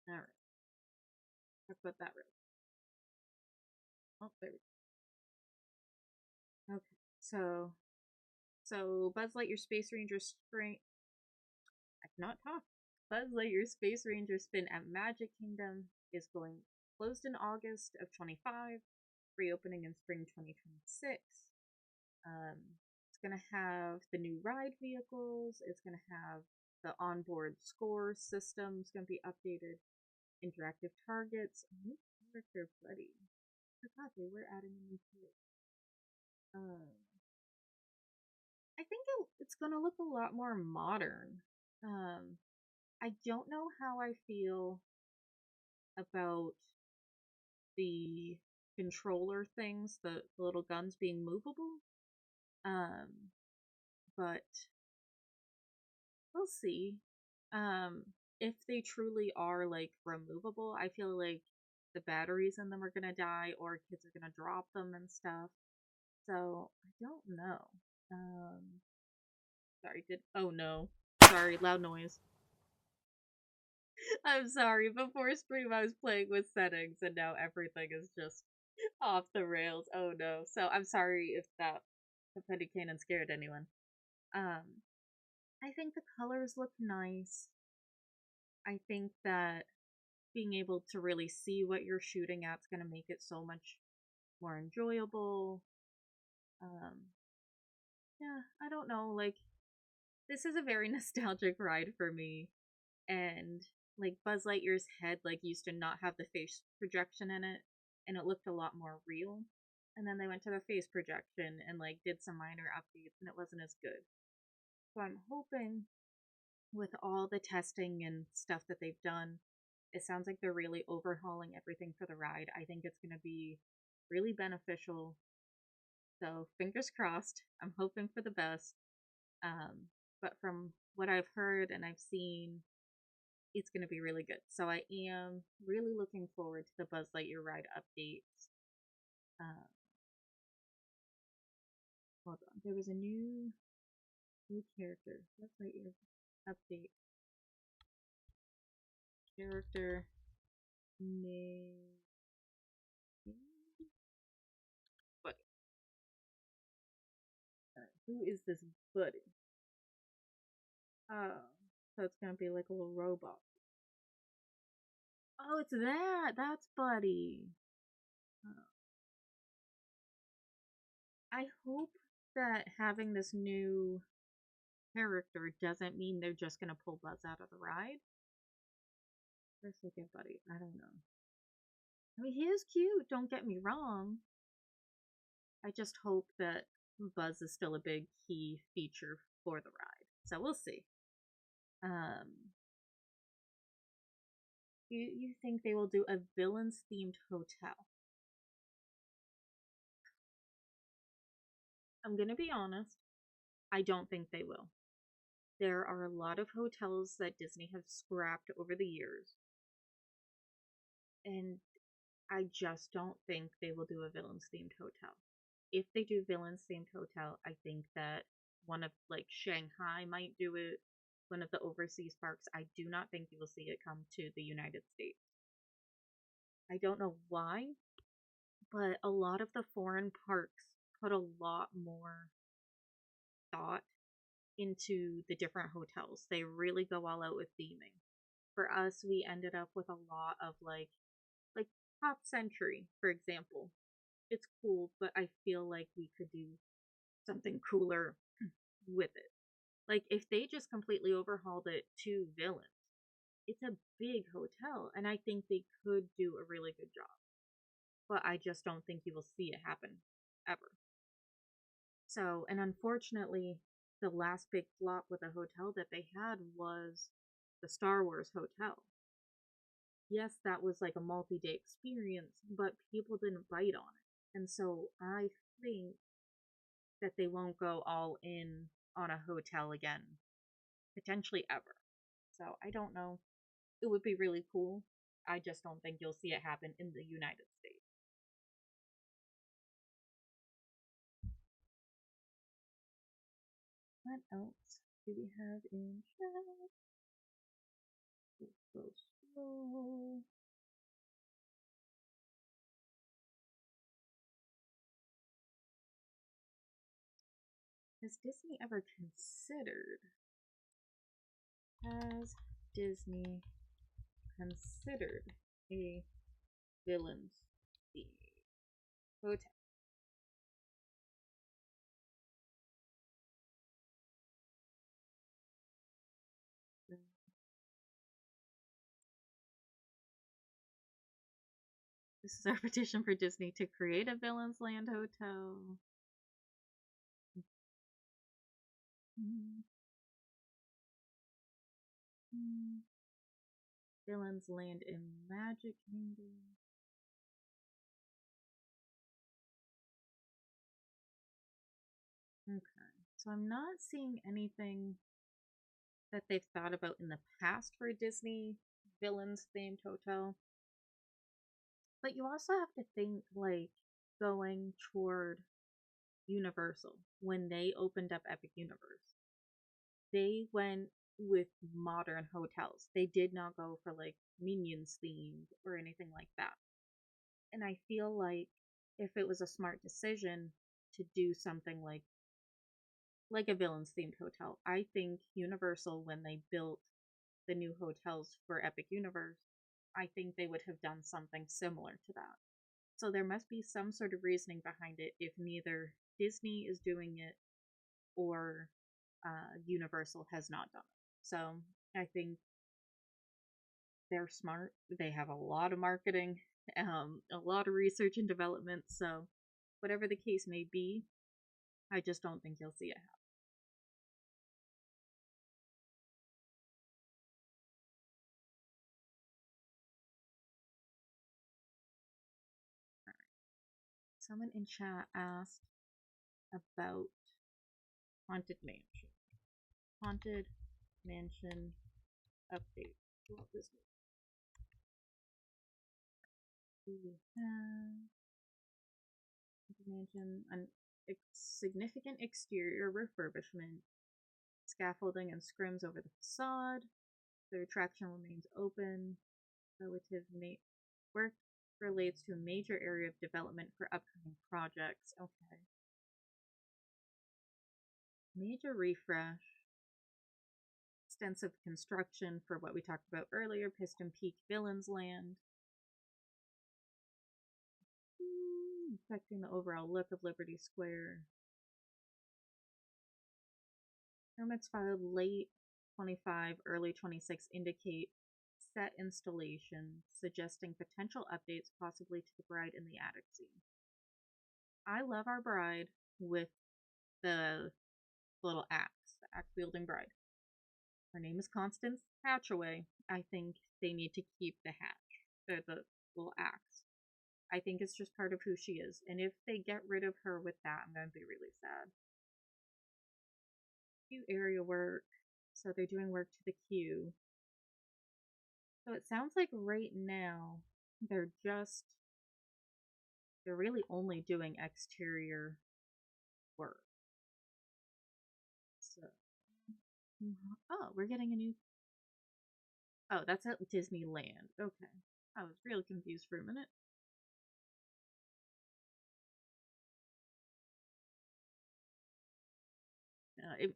Alright. Talk about that real. Oh, there we go. Okay. So Buzz Lightyear Space Ranger Spring. I cannot talk. Buzz Lightyear Space Ranger Spin at Magic Kingdom is going closed in August of 25, reopening in spring 2026. It's gonna have the new ride vehicles. It's gonna have the onboard score system. It's gonna be updated. Interactive targets. New character buddy. I forgot they were adding a new character. I think it's gonna look a lot more modern. I don't know how I feel about the controller things, the little guns being movable. But we'll see. If they truly are like removable, I feel like the batteries in them are gonna die or kids are gonna drop them and stuff. So I don't know. Sorry, oh no. Sorry, loud noise. I'm sorry, before stream I was playing with settings and now everything is just off the rails. Oh no. So I'm sorry if that confetti cannon scared anyone. I think the colors look nice. I think that being able to really see what you're shooting at is going to make it so much more enjoyable. Yeah, I don't know, like, this is a very nostalgic ride for me, and, like, Buzz Lightyear's head, like, used to not have the face projection in it, and it looked a lot more real, and then they went to the face projection and, like, did some minor updates, and it wasn't as good. So I'm hoping with all the testing and stuff that they've done, it sounds like they're really overhauling everything for the ride. I think it's going to be really beneficial. So fingers crossed. I'm hoping for the best. But from what I've heard and I've seen, it's going to be really good. So I am really looking forward to the Buzz Lightyear ride updates. Hold on. There was a new character. Buzz Lightyear update. Character name. Buddy. Alright, who is this buddy? Oh, so it's gonna be like a little robot. Oh, it's that! That's Buddy. Oh. I hope that having this new character doesn't mean they're just gonna pull Buzz out of the ride. Let's look at Buddy. I don't know. I mean, he is cute, don't get me wrong. I just hope that Buzz is still a big key feature for the ride. So we'll see. You think they will do a villains themed hotel? I'm gonna be honest. I don't think they will. There are a lot of hotels that Disney have scrapped over the years. And I just don't think they will do a villains themed hotel. If they do villains themed hotel, I think that one of like Shanghai might do it. One of the overseas parks. I do not think you will see it come to the United States. I don't know why, but a lot of the foreign parks put a lot more thought into the different hotels. They really go all out with theming. For us, we ended up with a lot of like Pop Century, for example. It's cool, but I feel like we could do something cooler with it. Like if they just completely overhauled it to villains, it's a big hotel, and I think they could do a really good job. But I just don't think you will see it happen ever. So, and unfortunately, the last big flop with a hotel that they had was the Star Wars hotel. Yes, that was like a multi-day experience, but people didn't bite on it. And so I think that they won't go all in on a hotel again, potentially ever. So I don't know. It would be really cool. I just don't think you'll see it happen in the United States. What else do we have in chat? Go slow. Has Disney ever considered? Has Disney considered a villains theme hotel? This is our petition for Disney to create a Villains Land hotel. Villains Land in Magic Kingdom. Okay, so I'm not seeing anything that they've thought about in the past for a Disney villains themed hotel. But you also have to think like going toward Universal when they opened up Epic Universe. They went with modern hotels. They did not go for like Minions themed or anything like that. And I feel like if it was a smart decision to do something like a villains themed hotel, I think Universal, when they built the new hotels for Epic Universe, I think they would have done something similar to that. So there must be some sort of reasoning behind it if neither Disney is doing it or Universal has not done it. So I think they're smart. They have a lot of marketing, a lot of research and development. So whatever the case may be, I just don't think you'll see it happen. All right. Someone in chat asked about Haunted Mansion. Haunted Mansion update. Walt Disney. We have Haunted Mansion, a significant exterior refurbishment, scaffolding and scrims over the facade. The attraction remains open. Relative work relates to a major area of development for upcoming projects. Okay. Major refresh. Extensive construction for what we talked about earlier, Piston Peak Villains Land. Affecting the overall look of Liberty Square. Permits filed late 25, early 26 indicate set installation, suggesting potential updates possibly to the bride in the attic scene. I love our bride with the little axe, the axe wielding bride. Her name is Constance Hatchaway. I think they need to keep the hatch, or the little axe. I think it's just part of who she is, and if they get rid of her with that, I'm going to be really sad. Queue area work. So they're doing work to the queue. So it sounds like right now they're really only doing exterior work. So, oh, we're getting a new. Oh, that's at Disneyland. Okay, I was really confused for a minute.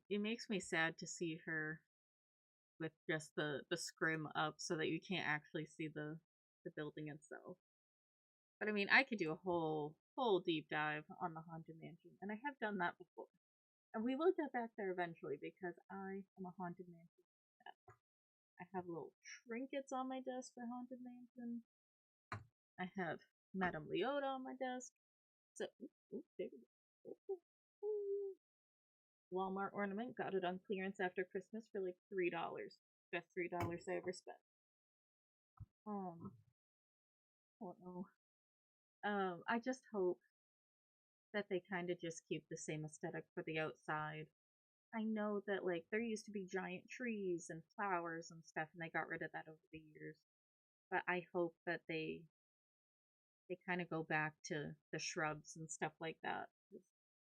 It makes me sad to see her with just the scrim up so that you can't actually see the building itself. But I mean, I could do a whole deep dive on the Haunted Mansion, and I have done that before. And we will get back there eventually because I am a Haunted Mansion fan. I have little trinkets on my desk for Haunted Mansion. I have Madame Leota on my desk. So, there we go. Walmart ornament, got it on clearance after Christmas for like $3. Best $3 I ever spent. I don't know. I just hope that they kind of just keep the same aesthetic for the outside. I know that like there used to be giant trees and flowers and stuff, and they got rid of that over the years. But I hope that they kind of go back to the shrubs and stuff like that.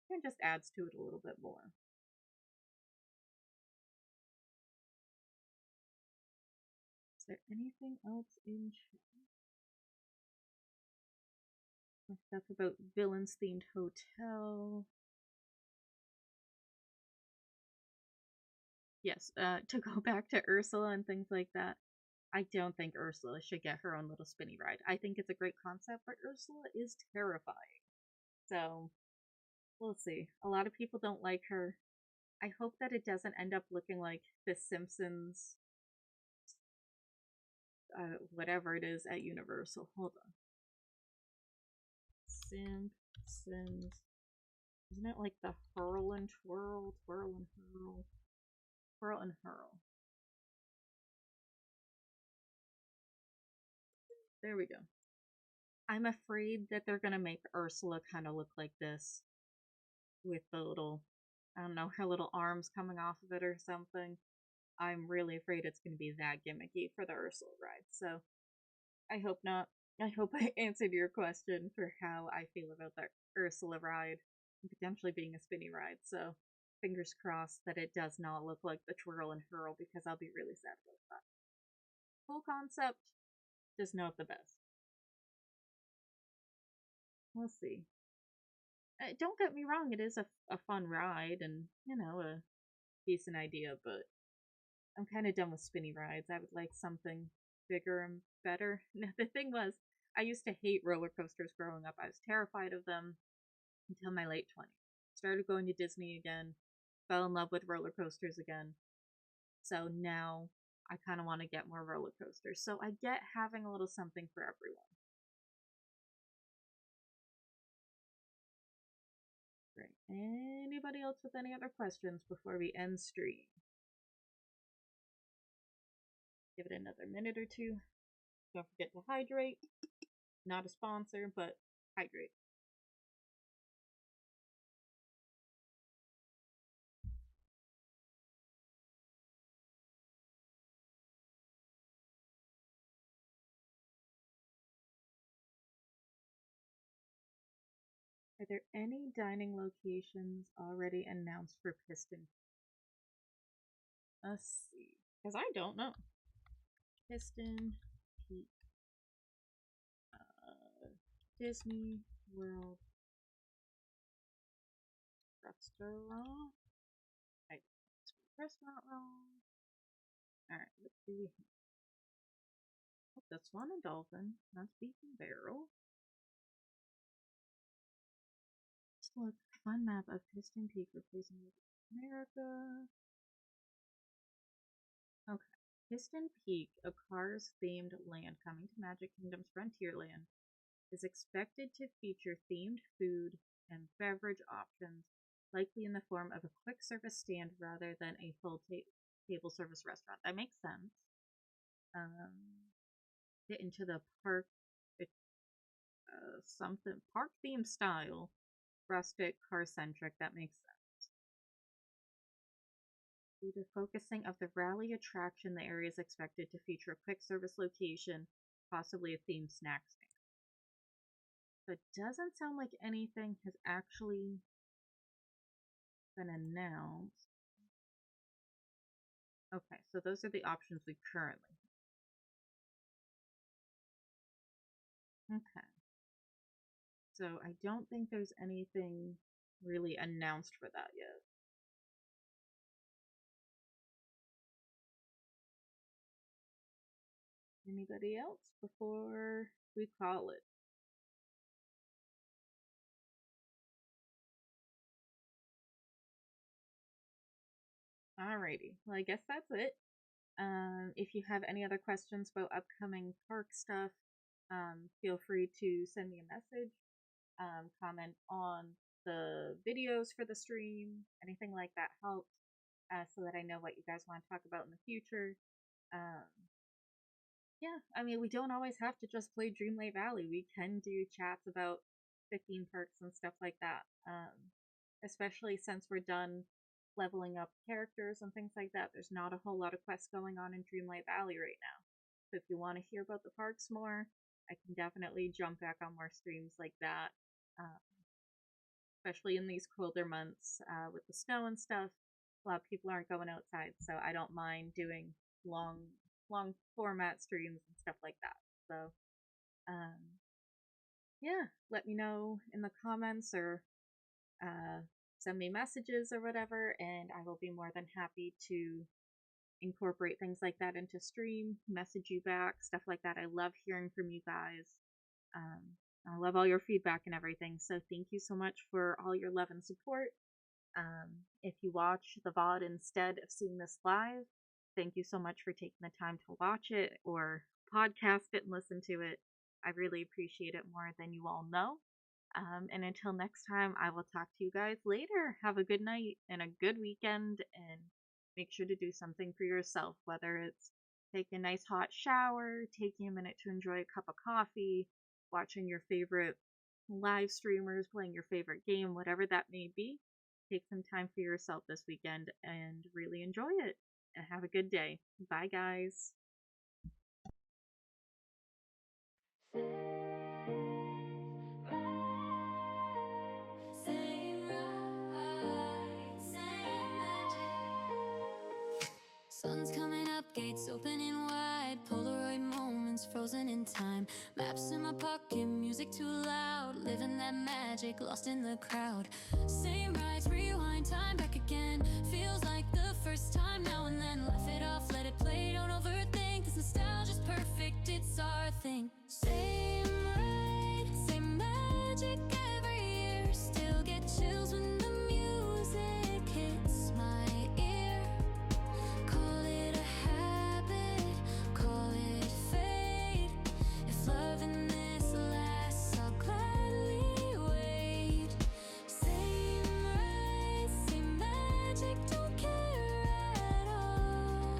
It just adds to it a little bit more. Is there anything else in chat? Stuff about villains themed hotel. Yes, to go back to Ursula and things like that. I don't think Ursula should get her own little spinny ride. I think it's a great concept, but Ursula is terrifying. So, we'll see. A lot of people don't like her. I hope that it doesn't end up looking like The Simpsons, whatever it is at Universal. Hold on. Simpsons. Isn't it like the Hurl and Twirl? Twirl and Hurl? Twirl and Hurl. There we go. I'm afraid that they're gonna make Ursula kind of look like this. With the little, I don't know, her little arms coming off of it or something. I'm really afraid it's gonna be that gimmicky for the Ursula ride. So, I hope not. I hope I answered your question for how I feel about that Ursula ride. And potentially being a spinny ride. So, fingers crossed that it does not look like the Twirl and Hurl, because I'll be really sad about that. Cool concept, just not the best. We'll see. Don't get me wrong, it is a fun ride and, you know, a decent idea, but I'm kind of done with spinny rides. I would like something bigger and better. The thing was, I used to hate roller coasters growing up. I was terrified of them until my late 20s. Started going to Disney again, fell in love with roller coasters again. So now I kind of want to get more roller coasters. So I get having a little something for everyone. Great. Anybody else with any other questions before we end stream? Give it another minute or two. Don't forget to hydrate. Not a sponsor, but hydrate. Are there any dining locations already announced for Piston? Let's see. Because I don't know. Piston Peak. Disney World Restaurant. I restaurant wrong. Alright, let's see. Oh, that's Swan and Dolphin. That's Beef and Barrel. Let's look. Fun map of Piston Peak replacing America. Okay. Piston Peak, a Cars-themed land coming to Magic Kingdom's Frontierland, is expected to feature themed food and beverage options, likely in the form of a quick service stand rather than a full table service restaurant. That makes sense. Get into the park, something park themed style, rustic, car centric. That makes sense. Due to focusing of the rally attraction, the area is expected to feature a quick service location, possibly a themed snack stand. So it doesn't sound like anything has actually been announced. Okay, so those are the options we currently have. Okay. So I don't think there's anything really announced for that yet. Anybody else before we call it? Alrighty, well I guess that's it. If you have any other questions about upcoming park stuff, feel free to send me a message, comment on the videos for the stream, anything like that helps, so that I know what you guys want to talk about in the future. Um, yeah, I mean, we don't always have to just play Dreamlight Valley. We can do chats about 15 perks and stuff like that. Especially since we're done leveling up characters and things like that. There's not a whole lot of quests going on in Dreamlight Valley right now. So if you want to hear about the parks more, I can definitely jump back on more streams like that. Especially in these colder months with the snow and stuff. A lot of people aren't going outside, so I don't mind doing long format streams and stuff like that. So, yeah, let me know in the comments or send me messages or whatever, and I will be more than happy to incorporate things like that into stream, message you back, stuff like that. I love hearing from you guys. I love all your feedback and everything, so thank you so much for all your love and support. If you watch the VOD instead of seeing this live, thank you so much for taking the time to watch it or podcast it and listen to it. I really appreciate it more than you all know. And until next time, I will talk to you guys later. Have a good night and a good weekend, and make sure to do something for yourself, whether it's taking a nice hot shower, taking a minute to enjoy a cup of coffee, watching your favorite live streamers, playing your favorite game, whatever that may be. Take some time for yourself this weekend and really enjoy it. And have a good day. Bye, guys. Sun's coming up, gates opening wide, Polaroid moments frozen in time. Maps in my pocket, music too loud, living that magic, lost in the crowd. Same rides, rewind, time back again. Feels like the first time now and then. Laugh it off, let it play, don't overthink. This nostalgia's perfect, it's our thing. Same ride, same magic every year. Still get chills when the music hits my ear. Call it a habit, call it fate. If loving this lasts, I'll gladly wait. Same ride, same magic, don't care at all.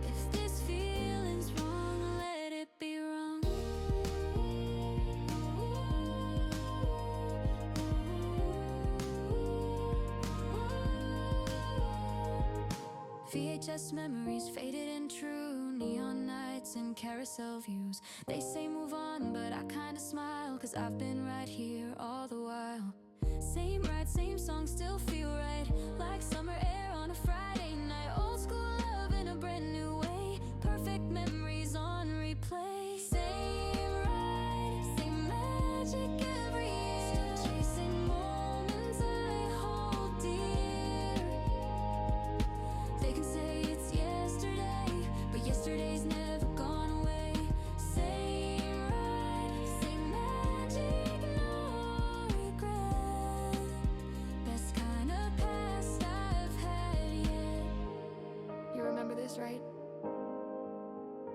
If this feeling's wrong, let it be wrong. VHS memories faded and true, neon nights and carousel views. They say move on, but I kinda smile, cause I've been right here all the while. Same ride, same song, still feel right, like summer air on a Friday night. Old school love in a brand new way, perfect memories on replay. Same ride, same magic every year, still chasing moments I hold dear. They can say it's yesterday, but yesterday's never gone away. Same ride, same magic, no regret. Best kind of past I've had yet. You remember this, right?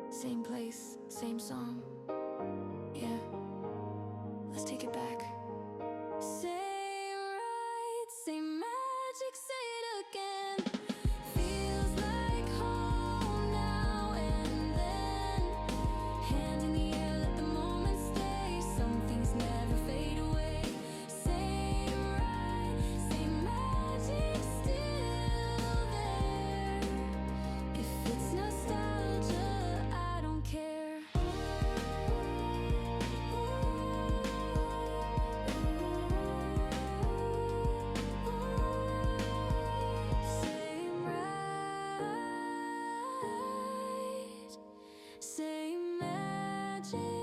Same place, same song. Yeah, let's take it back. Same ride, same magic, say it again. Feels like home now and then. Hand in the air, let the moment stay. Some things never fade away. Same ride, same magic, still there. If it's nostalgia, I don't care. Same ride, same magic.